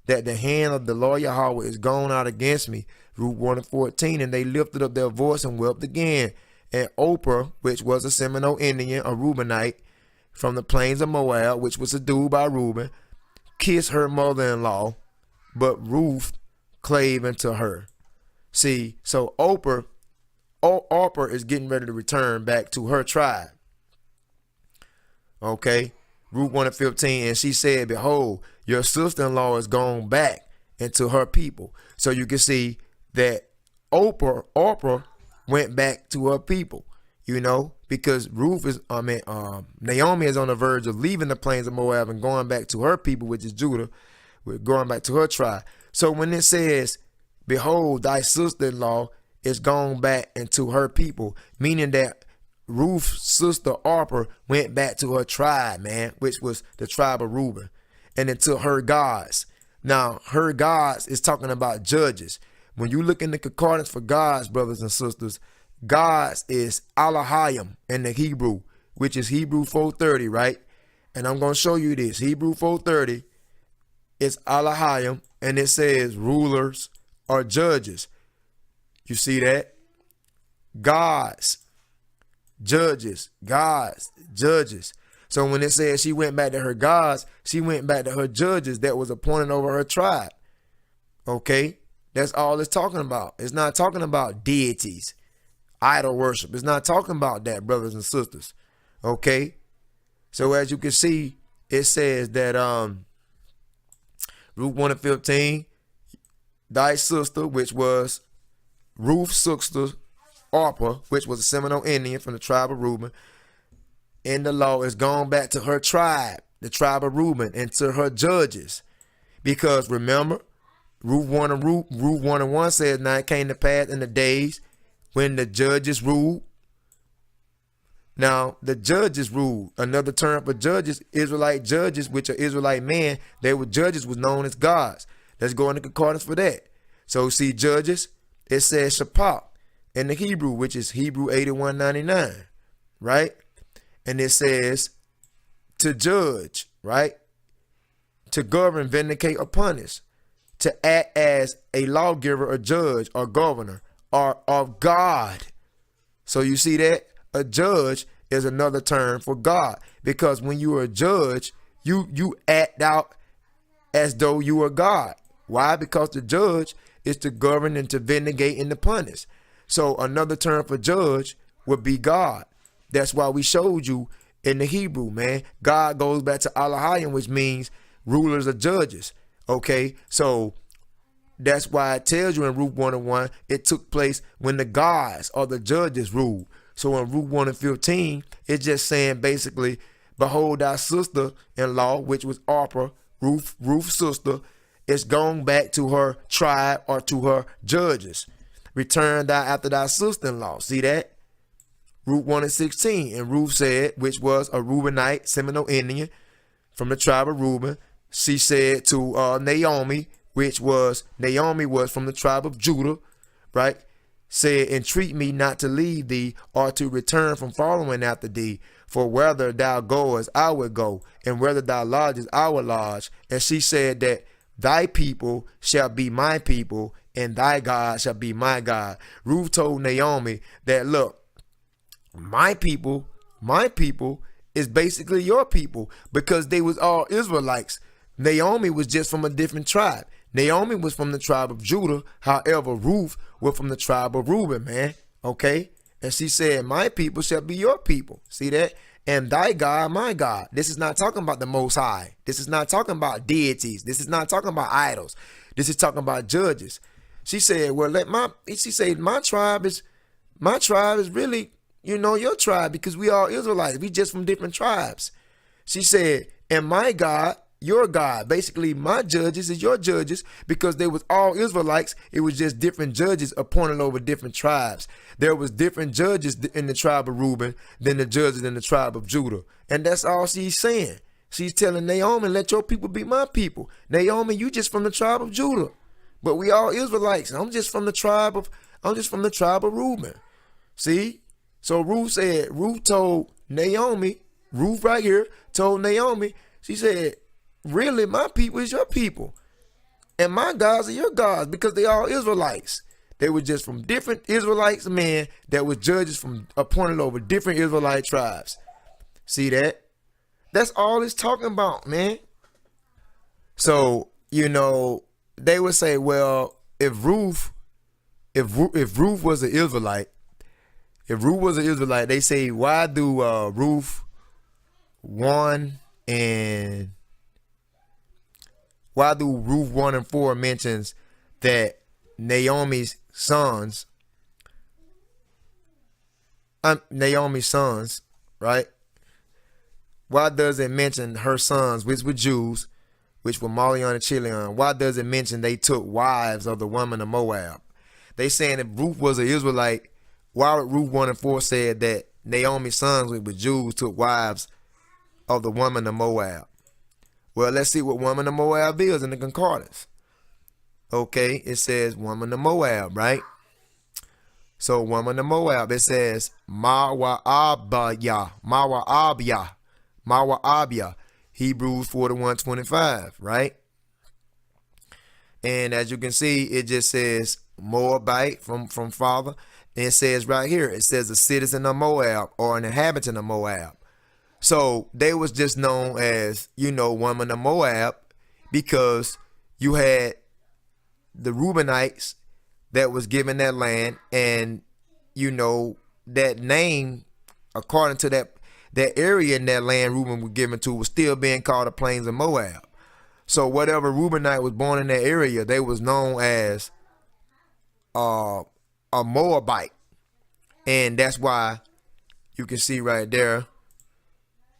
Speaker 1: that the hand of the Lord Yahweh is gone out against me. Ruth 1 and 14. And they lifted up their voice and wept again. And Oprah, which was a Seminole Indian, a Reubenite, from the plains of Moab, which was subdued by Reuben, kissed her mother-in-law, but Ruth clave unto her. See, so Oprah is getting ready to return back to her tribe. Okay, Ruth 1 and 15, and she said, behold, your sister-in-law is gone back into her people. So you can see that Oprah went back to her people, you know, because Naomi is on the verge of leaving the plains of Moab and going back to her people, which is Judah, going back to her tribe. So when it says, behold, thy sister-in-law is gone back into her people, meaning that Ruth's sister Orpah went back to her tribe, man, which was the tribe of Reuben, and into her gods. Now, her gods is talking about judges. When you look in the concordance for gods, brothers and sisters, gods is Elohim in the Hebrew, which is Hebrew 4:30, right? And I'm going to show you this. Hebrew 4:30 is Elohim, and it says rulers or judges. You see that? Gods, judges, gods, judges. So when it says she went back to her gods, she went back to her judges that was appointed over her tribe. Okay? That's all it's talking about. It's not talking about deities, idol worship. It's not talking about that, brothers and sisters. Okay? So as you can see, it says that Ruth 1 and 15, thy sister, which was Ruth's sister, Orpah, which was a Seminole Indian from the tribe of Reuben, in the law is gone back to her tribe, the tribe of Reuben, and to her judges. Because remember, Ruth 1 and 1 says, now it came to pass in the days when the judges ruled. Now, the judges ruled. Another term for judges, Israelite judges, which are Israelite men, they were judges, was known as gods. Let's go into concordance for that. So see, judges, it says Shaphat in the Hebrew, which is Hebrew 81:99, right? And it says to judge, right? To govern, vindicate, or punish. To act as a lawgiver, or judge, or governor, or of God. So you see that? A judge is another term for God. Because when you are a judge, you act out as though you are God. Why? Because the judge is to govern and to vindicate and to punish. So another term for judge would be God. That's why we showed you in the Hebrew, man. God goes back to Elohim, which means rulers or judges. Okay, so that's why it tells you in Ruth 1 and 1, it took place when the gods or the judges ruled. So in Ruth 1 and 15, it's just saying basically, behold, thy sister-in-law, which was Orpah, Ruth's sister, is going back to her tribe or to her judges. Return thou after thy sister-in-law. See that? Ruth 1 and 16. And Ruth said, which was a Reubenite, Seminole Indian from the tribe of Reuben, she said to Naomi, Naomi was from the tribe of Judah, right? Said, entreat me not to leave thee or to return from following after thee. For whether thou goest, I will go, and whether thou lodgest, I will lodge. And she said that thy people shall be my people, and thy God shall be my God. Ruth told Naomi that, look, my people is basically your people, because they was all Israelites. Naomi was just from a different tribe. Naomi was from the tribe of Judah. However, Ruth was from the tribe of Reuben, man. Okay? And she said, my people shall be your people. See that? And thy God, my God. This is not talking about the Most High. This is not talking about deities. This is not talking about idols. This is talking about judges. She said, well, my tribe is really, your tribe, because we are Israelites. We just from different tribes. She said, and my God, your God. Basically, my judges is your judges because they was all Israelites. It was just different judges appointed over different tribes. There was different judges in the tribe of Reuben than the judges in the tribe of Judah. And that's all she's saying. She's telling Naomi, let your people be my people. Naomi, you just from the tribe of Judah. But we all Israelites. I'm just from the tribe of Reuben. See? So Ruth told Naomi, Ruth right here told Naomi, she said, really, my people is your people. And my gods are your gods because they all Israelites. They were just from different Israelites men that was judges from appointed over different Israelite tribes. See that? That's all it's talking about, man. So, they would say, well, if Ruth was an Israelite, they say, why do Ruth 1 and 4 mentions that Naomi's sons, right? Why does it mention her sons, which were Jews, which were Malion and Chilion? Why does it mention they took wives of the women of Moab? They saying if Ruth was an Israelite, why would Ruth 1 and 4 said that Naomi's sons, which were Jews, took wives of the woman of Moab? Well, let's see what woman of Moab is in the concordance. Okay, it says woman of Moab, right? So woman of Moab, it says Mawa'abiyah, Hebrews 41:25, right? And as you can see, it just says Moabite from father. And it says right here, it says a citizen of Moab or an inhabitant of Moab. So they was just known as, woman of Moab because you had the Reubenites that was given that land, and that name, according to that area in that land Reuben was given to, was still being called the plains of Moab. So whatever Reubenite was born in that area, they was known as a Moabite. And that's why you can see right there,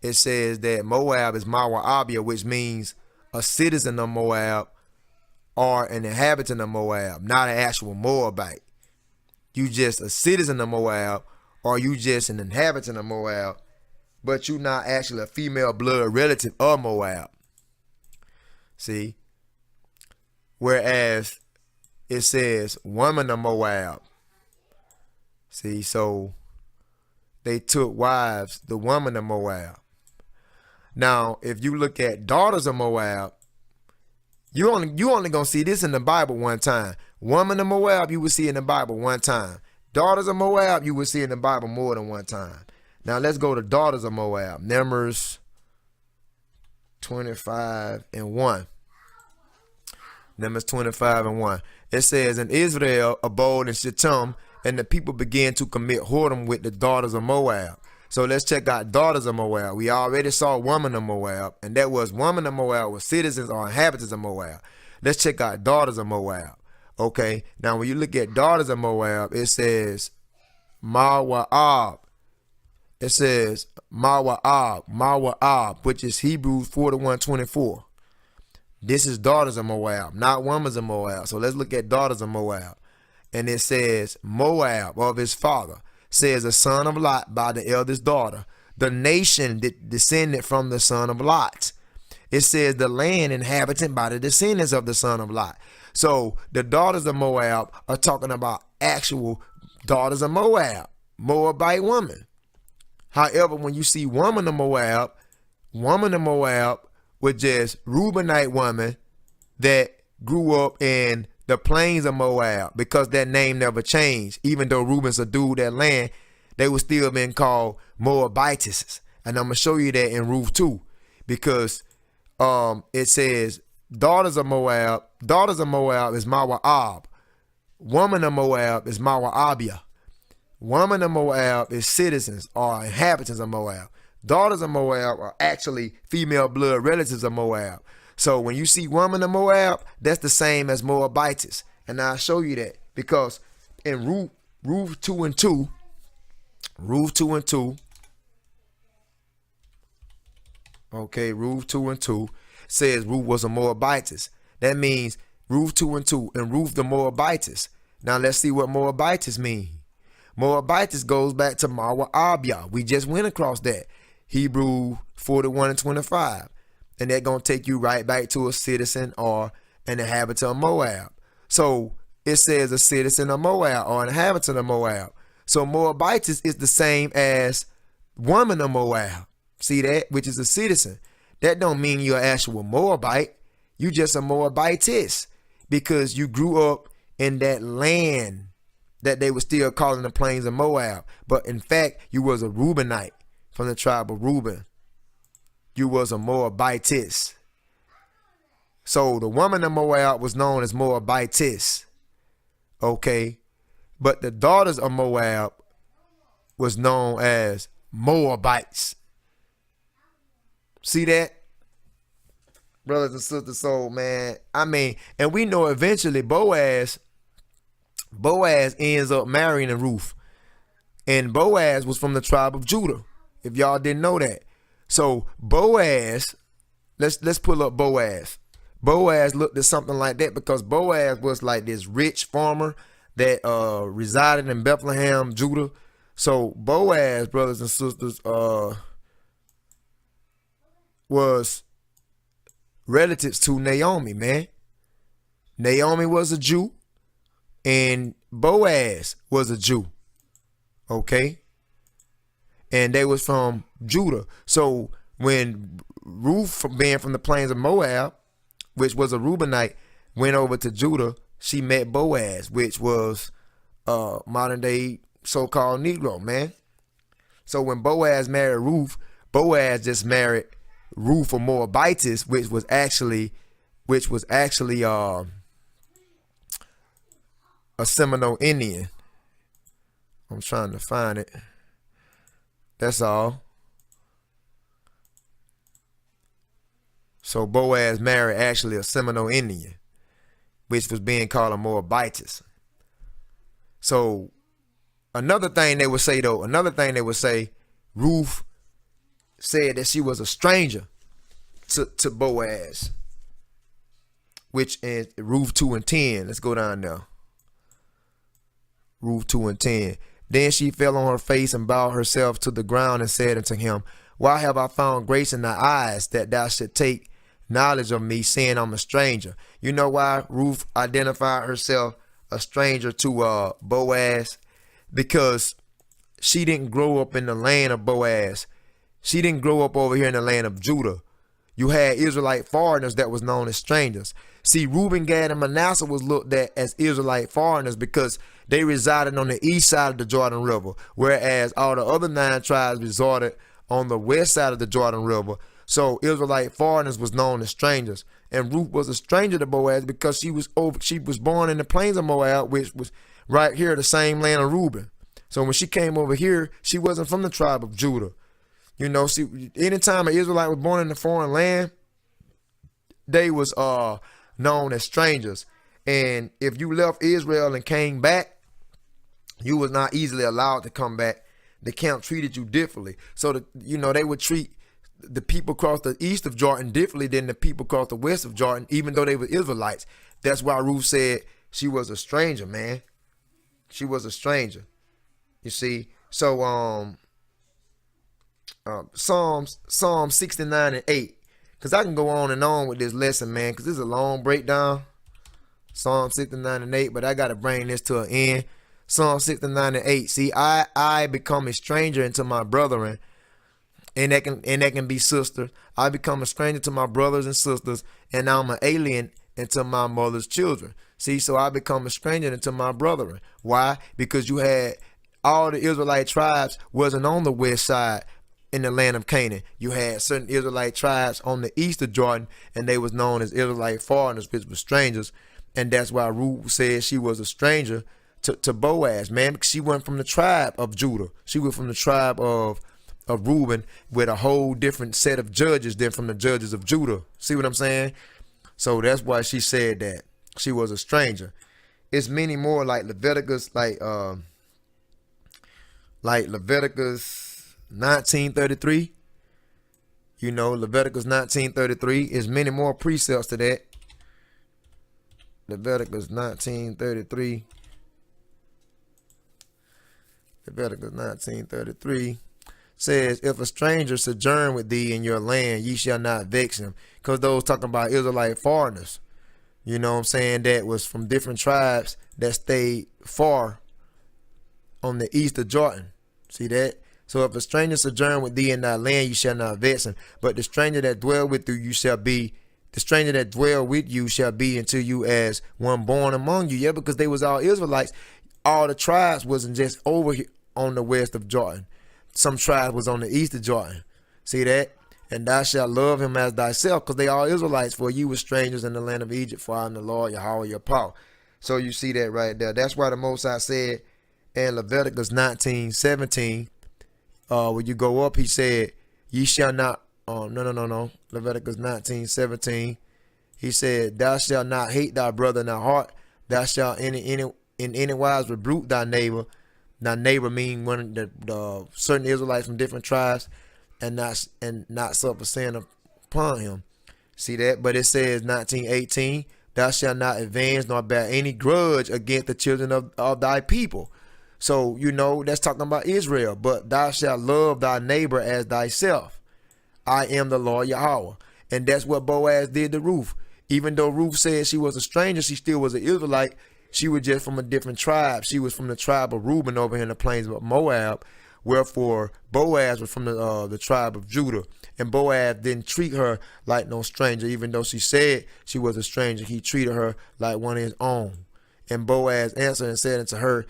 Speaker 1: it says that Moab is Mawa'abiyah, which means a citizen of Moab or an inhabitant of Moab, not an actual Moabite. You just a citizen of Moab, or you just an inhabitant of Moab, but you're not actually a female blood relative of Moab. See? Whereas it says woman of Moab. See, so they took wives, the woman of Moab. Now, if you look at daughters of Moab, you only gonna see this in the Bible one time. Woman of Moab, you will see in the Bible one time. Daughters of Moab, you will see in the Bible more than one time. Now let's go to daughters of Moab. Numbers 25:1. Numbers 25:1. It says, and Israel abode in Shittim, and the people began to commit whoredom with the daughters of Moab. So let's check out daughters of Moab. We already saw woman of Moab, and that was woman of Moab was citizens or inhabitants of Moab. Let's check out daughters of Moab. Okay, now when you look at daughters of Moab, it says Mawa'ab. It says Mawa'ab, which is Hebrews 41:24. This is daughters of Moab, not women of Moab. So let's look at daughters of Moab. And it says Moab of his father, says a son of Lot by the eldest daughter. The nation descended from the son of Lot. It says the land inhabited by the descendants of the son of Lot. So the daughters of Moab are talking about actual daughters of Moab, Moabite women. However, when you see woman of Moab was just Reubenite woman that grew up in the plains of Moab, because that name never changed. Even though Reuben subdued that land, they were still being called Moabites. And I'm going to show you that in Ruth 2, because it says daughters of Moab is Mawa'ab. Woman of Moab is Mawa'abiyah. Woman of Moab is citizens or inhabitants of Moab. Daughters of Moab are actually female blood relatives of Moab. So when you see woman of Moab, that's the same as Moabites. And I'll show you that, because in Ruth 2 and 2, okay, Ruth 2 and 2, says Ruth was a Moabitess. That means Ruth 2 and 2 and Ruth the Moabitess. Now let's see what Moabitess mean. Moabitess goes back to Mawa'abya. We just went across that. Hebrew 41 and 25. And that's going to take you right back to a citizen or an inhabitant of Moab. So it says a citizen of Moab or an inhabitant of Moab. So Moabitess is the same as woman of Moab. See that? Which is a citizen. That don't mean you're an actual Moabite. You just a Moabitess because you grew up in that land that they were still calling the plains of Moab. But in fact, you was a Reubenite from the tribe of Reuben. You was a Moabitess. So the woman of Moab was known as Moabitess. Okay. But the daughters of Moab was known as Moabites. See that? Brothers and sisters, so man, I mean, and we know eventually Boaz ends up marrying Ruth. And Boaz was from the tribe of Judah, if y'all didn't know that. So Boaz, let's pull up Boaz. Boaz looked at something like that because Boaz was like this rich farmer that resided in Bethlehem, Judah. So Boaz, brothers and sisters, was relatives to Naomi, man. Naomi was a Jew and Boaz was a Jew. Okay. And they was from Judah. So when Ruth, being from the plains of Moab, which was a Reubenite, went over to Judah, she met Boaz, which was modern day so-called Negro, man. So when Boaz married Ruth, Boaz just married Ruth of Moabitess, which was actually a Seminole Indian. I'm trying to find it. That's all. So Boaz married actually a Seminole Indian, which was being called a Moabitess. So another thing they would say, Ruth said that she was a stranger to Boaz, which is Ruth 2 and 10. Let's go down there. Ruth 2 and 10. Then she fell on her face and bowed herself to the ground and said unto him, why have I found grace in thy eyes that thou should take knowledge of me, saying I'm a stranger? You know why Ruth identified herself a stranger to Boaz? Because she didn't grow up in the land of Boaz. She didn't grow up over here in the land of Judah. You had Israelite foreigners that was known as strangers. See, Reuben, Gad, and Manasseh was looked at as Israelite foreigners because they resided on the east side of the Jordan River, whereas all the other 9 tribes resided on the west side of the Jordan River. So Israelite foreigners was known as strangers. And Ruth was a stranger to Boaz because she was born in the plains of Moab, which was right here, the same land of Reuben. So when she came over here, she wasn't from the tribe of Judah. You know, see, anytime an Israelite was born in a foreign land, they was known as strangers. And if you left Israel and came back, you was not easily allowed to come back. The camp treated you differently. So, they would treat the people across the east of Jordan differently than the people across the west of Jordan, even though they were Israelites. That's why Ruth said she was a stranger, man. She was a stranger. You see? So, Psalm 69 and 8. Because I can go on and on with this lesson, man, because this is a long breakdown. Psalm 69 and 8, but I got to bring this to an end. Psalm 69 and 8. See, I become a stranger unto my brethren, and that can be sisters. I become a stranger to my brothers and sisters, and I'm an alien into my mother's children. See, so I become a stranger unto my brethren. Why? Because you had all the Israelite tribes wasn't on the west side in the land of Canaan. You had certain Israelite tribes on the east of Jordan, and they was known as Israelite foreigners, which were strangers. And that's why Ruth said she was a stranger to Boaz, man, because she wasn't from the tribe of Judah. She was from the tribe of Reuben, with a whole different set of judges than from the judges of Judah. See what I'm saying? So that's why she said that she was a stranger. It's many more like Leviticus, like Leviticus 19:33. You know, Leviticus 19:33 is many more precepts to that. Leviticus 19:33. Leviticus 19:33 says, if a stranger sojourn with thee in your land, ye shall not vex him. Because those talking about Israelite foreigners, you know what I'm saying, that was from different tribes that stayed far on the east of Jordan. See that? So if a stranger sojourn with thee in thy land, you shall not vex him. But the stranger that dwell with you shall be, the stranger that dwell with you shall be unto you as one born among you. Yeah, because they was all Israelites. All the tribes wasn't just over here on the west of Jordan. Some tribes was on the east of Jordan. See that? And thou shalt love him as thyself, because they are Israelites, for you were strangers in the land of Egypt, for I am the Lord, Yahweh, your power. So you see that right there. That's why the Most High said in Leviticus 19:17, when you go up, he said, ye shall not, no. Leviticus 19:17, he said, thou shalt not hate thy brother in thy heart, thou shalt in any wise rebuke thy neighbor. Now neighbor mean one of the certain Israelites from different tribes, and not suffer sin upon him. See that? But it says 19:18, thou shalt not avenge nor bear any grudge against the children of thy people. So, you know, that's talking about Israel. But thou shalt love thy neighbor as thyself. I am the Lord Yahweh. And that's what Boaz did to Ruth. Even though Ruth said she was a stranger, she still was an Israelite. She was just from a different tribe. She was from the tribe of Reuben over here in the plains of Moab. Wherefore, Boaz was from the tribe of Judah. And Boaz didn't treat her like no stranger. Even though she said she was a stranger, he treated her like one of his own. And Boaz answered and said unto her,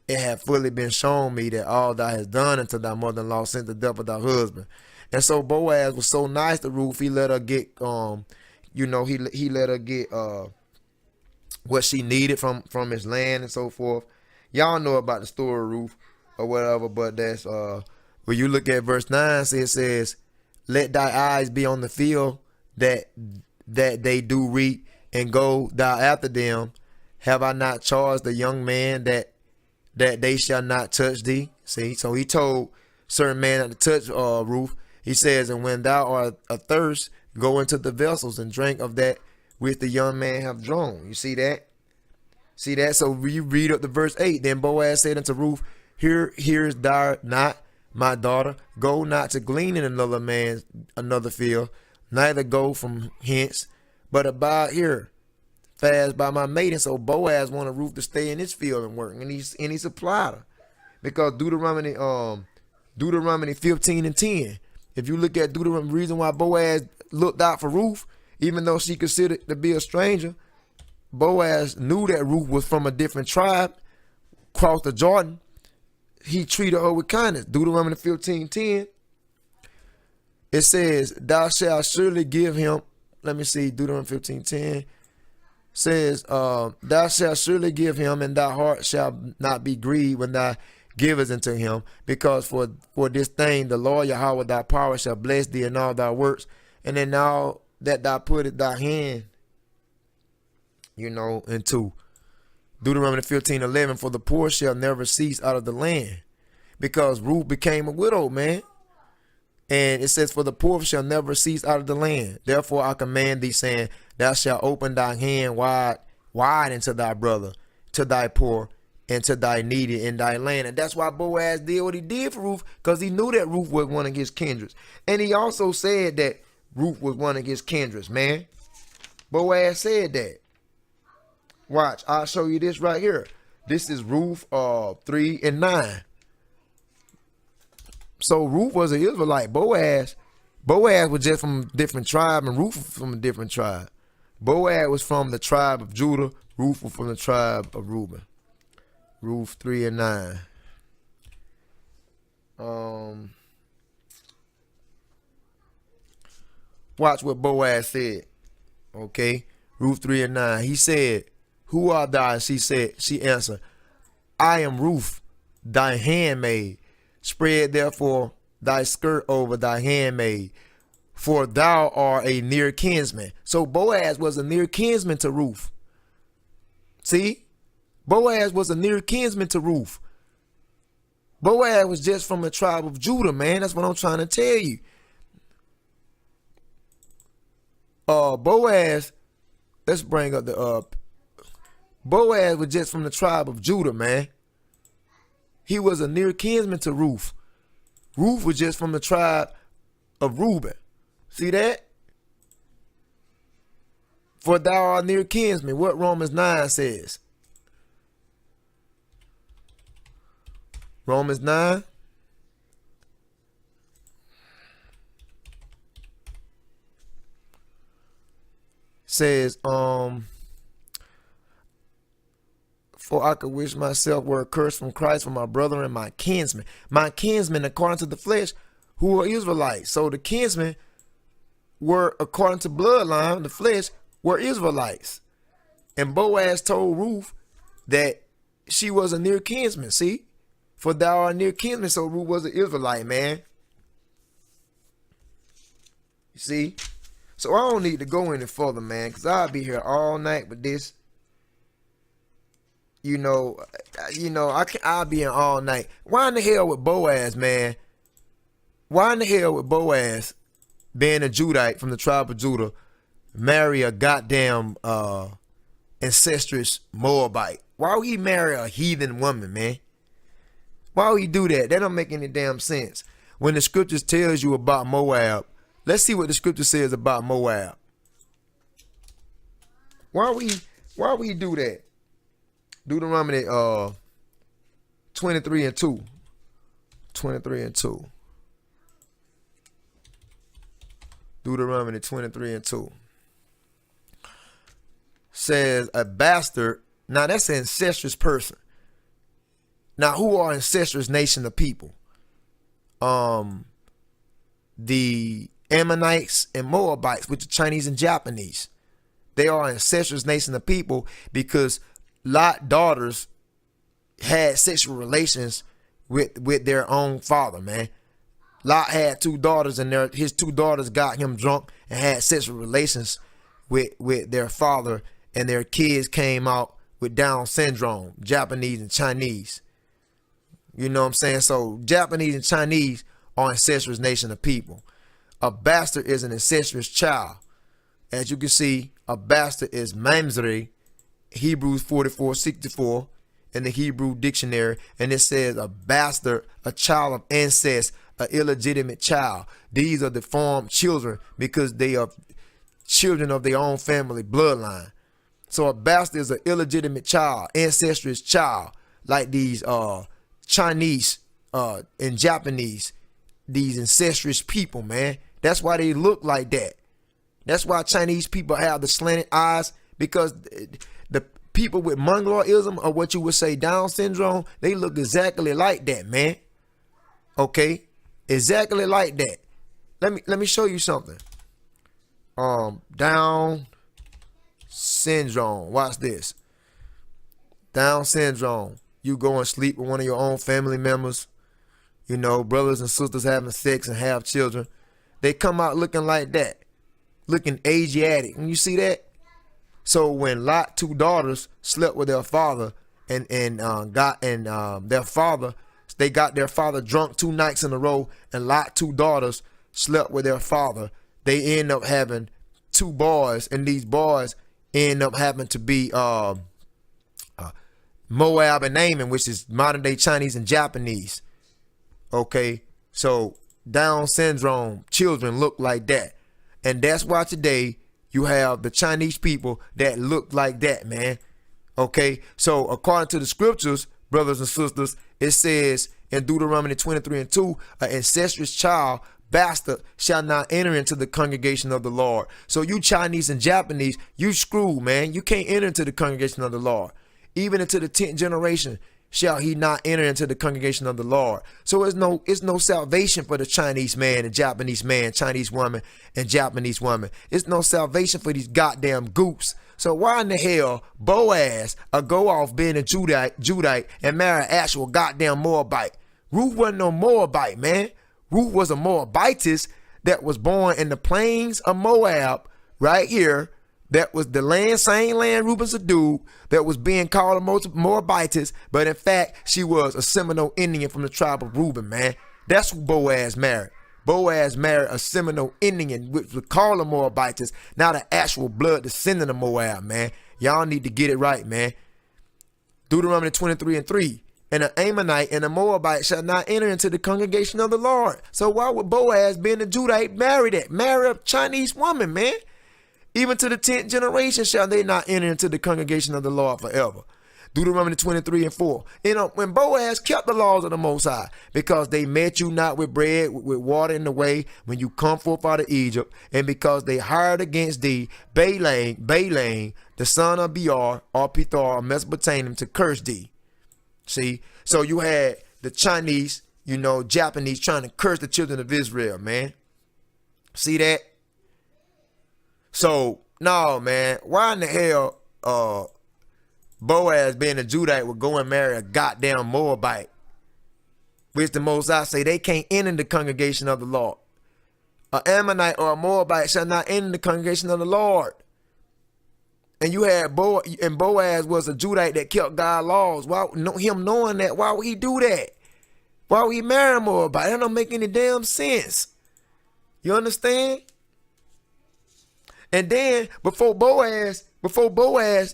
Speaker 1: it had fully been shown me that all thou hast done unto thy mother-in-law since the death of thy husband. And so Boaz was so nice to Ruth, he let her get, he let her get what she needed from his land and so forth. Y'all know about the story of Ruth or whatever, but that's when you look at verse 9, it says, let thy eyes be on the field that they do reap, and go thou after them. Have I not charged the young man that they shall not touch thee? See, so he told certain man not to touch Ruth. He says, and when thou art athirst, go into the vessels and drink of that which the young man have drawn. You see that? See that? So we read up to verse 8. Then Boaz said unto Ruth, here's thou not, my daughter. Go not to glean in another field, neither go from hence, but abide here, fast by my maiden. So Boaz wanted Ruth to stay in his field and work, and he supplied her. Because Deuteronomy 15:10. If you look at Deuteronomy, reason why Boaz looked out for Ruth, even though she considered to be a stranger, Boaz knew that Ruth was from a different tribe, crossed the Jordan. He treated her with kindness. Deuteronomy 15:10. It says, thou shalt surely give him, let me see, Deuteronomy 15:10 says, thou shalt surely give him, and thy heart shall not be grieved when thou givest unto him, because for this thing the Lord Yahweh thy power shall bless thee in all thy works, and in all that thou puttest thy hand, into. Deuteronomy 15:11, for the poor shall never cease out of the land. Because Ruth became a widow, man. And it says, for the poor shall never cease out of the land. Therefore I command thee, saying, thou shalt open thy hand wide into thy brother, to thy poor, and to thy needy in thy land. And that's why Boaz did what he did for Ruth, because he knew that Ruth was one of his kindreds. And he also said that Ruth was one of his kindreds, man. Boaz said that. Watch, I'll show you this right here. This is Ruth 3:9. So Ruth was an Israelite. Boaz was just from a different tribe, and Ruth was from a different tribe. Boaz was from the tribe of Judah. Ruth was from the tribe of Reuben. Ruth 3:9. Watch what Boaz said. Okay, Ruth 3:9. He said, who art thou? And she answered, I am Ruth, thy handmaid. Spread therefore thy skirt over thy handmaid, for thou art a near kinsman. So Boaz was a near kinsman to Ruth. See? Boaz was a near kinsman to Ruth. Boaz was just from the tribe of Judah, man. That's what I'm trying to tell you. Boaz, let's bring up the Boaz was just from the tribe of Judah, man. He was a near kinsman to Ruth. Ruth was just from the tribe of Reuben. See that? For thou art near kinsman. What Romans 9 says. Romans 9. Says, for I could wish myself were accursed from Christ for my brother and my kinsmen. My kinsmen according to the flesh, who are Israelites. So the kinsmen were according to bloodline, the flesh, were Israelites. And Boaz told Ruth that she was a near kinsman. See? For thou art near kinsman. So Ruth was an Israelite, man. You see? So I don't need to go any further, man, because I'll be here all night with this. I'll be in all night. Why in the hell with Boaz, man? Why in the hell with Boaz, being a Judite from the tribe of Judah, marry a goddamn incestuous Moabite? Why would he marry a heathen woman, man? Why would he do that? That don't make any damn sense. When the scriptures tells you about Moab, let's see what the scripture says about Moab. Why would he do that? Deuteronomy 23 and 2. 23 and 2. Deuteronomy 23 and 2. Says a bastard. Now that's an incestuous person. Now who are incestuous nation of people? The Ammonites and Moabites, with the Chinese and Japanese. They are incestuous nation of people because Lot's daughters had sexual relations with their own father, man. Lot had two daughters, and his two daughters got him drunk and had sexual relations with their father, and their kids came out with Down syndrome, Japanese and Chinese. You know what I'm saying? So Japanese and Chinese are incestuous nation of people. A bastard is an incestuous child. As you can see, a bastard is mamzeri, Hebrews 44:64 in the Hebrew dictionary, and it says a bastard, a child of incest, an illegitimate child. These are deformed children because they are children of their own family bloodline. So a bastard is an illegitimate child, incestuous child, like these Chinese and Japanese, these incestuous people, man. That's why they look like that. That's why Chinese people have the slanted eyes, because the people with Mongoloism, or what you would say Down syndrome, they look exactly like that, man. Okay, exactly like that. Let me show you something. Down syndrome. Watch this. Down syndrome. You go and sleep with one of your own family members. You know, brothers and sisters having sex and have children. They come out looking like that, looking Asiatic. And you see that? So when Lot's two daughters slept with their father and their father, they got their father drunk 2 nights in a row, and Lot's two daughters slept with their father, they end up having 2 boys, and these boys end up having to be Moab and Ammon, which is modern day Chinese and Japanese. Okay, so Down syndrome children look like that, and that's why today you have the Chinese people that look like that, man. Okay, so according to the scriptures, brothers and sisters, it says in Deuteronomy 23 and 2, an incestuous child, bastard, shall not enter into the congregation of the Lord. So you Chinese and Japanese, you screwed, man. You can't enter into the congregation of the Lord. Even into the 10th generation shall he not enter into the congregation of the Lord. So it's no salvation for the Chinese man and Japanese man, Chinese woman and Japanese woman. It's no salvation for these goddamn goops. So why in the hell Boaz go off being a Judite and marry an actual goddamn Moabite? Ruth wasn't no Moabite, man. Ruth was a Moabitess that was born in the plains of Moab right here. That was the land, same land Reuben subdued, that was being called a Moabitess, but in fact, she was a Seminole Indian from the tribe of Reuben, man. That's who Boaz married. Boaz married a Seminole Indian, which we call them Moabites, not an actual blood descendant of Moab, man. Y'all need to get it right, man. Deuteronomy 23:3. And an Ammonite and a Moabite shall not enter into the congregation of the Lord. So why would Boaz, being a Judite, marry that? Marry a Chinese woman, man. Even to the 10th generation shall they not enter into the congregation of the Lord forever. Deuteronomy 23:4. When Boaz kept the laws of the Most High, because they met you not with bread, with water in the way, when you come forth out of Egypt, and because they hired against thee Balaam, the son of Beor, or Pethor, of Mesopotamia, to curse thee. See, so you had the Chinese, Japanese trying to curse the children of Israel, man. See that? So, no, man, why in the hell, Boaz, being a Judite, would go and marry a goddamn Moabite, which the Most High say they can't enter the congregation of the Lord. An Ammonite or a Moabite shall not enter the congregation of the Lord. And you had Boaz was a Judite that kept God's laws. Why, him knowing that, why would he do that? Why would he marry a Moabite? That don't make any damn sense. You understand? And then before Boaz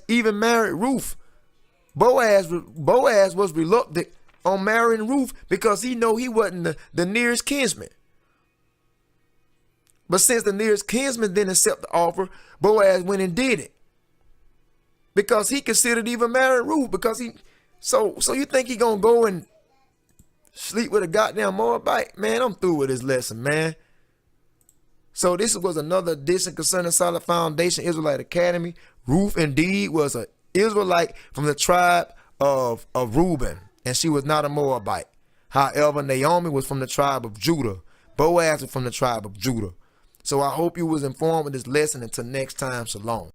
Speaker 1: even married Ruth, Boaz was reluctant on marrying Ruth because he know he wasn't the nearest kinsman. But since the nearest kinsman didn't accept the offer, Boaz went and did it. Because he considered even marrying Ruth, so you think he gonna go and sleep with a goddamn Moabite? Man, I'm through with this lesson, man. So this was another edition concerning Solid Foundation Israelite Academy. Ruth indeed was an Israelite from the tribe of Reuben, and she was not a Moabite. However, Naomi was from the tribe of Judah. Boaz was from the tribe of Judah. So I hope you was informed with this lesson. Until next time, shalom.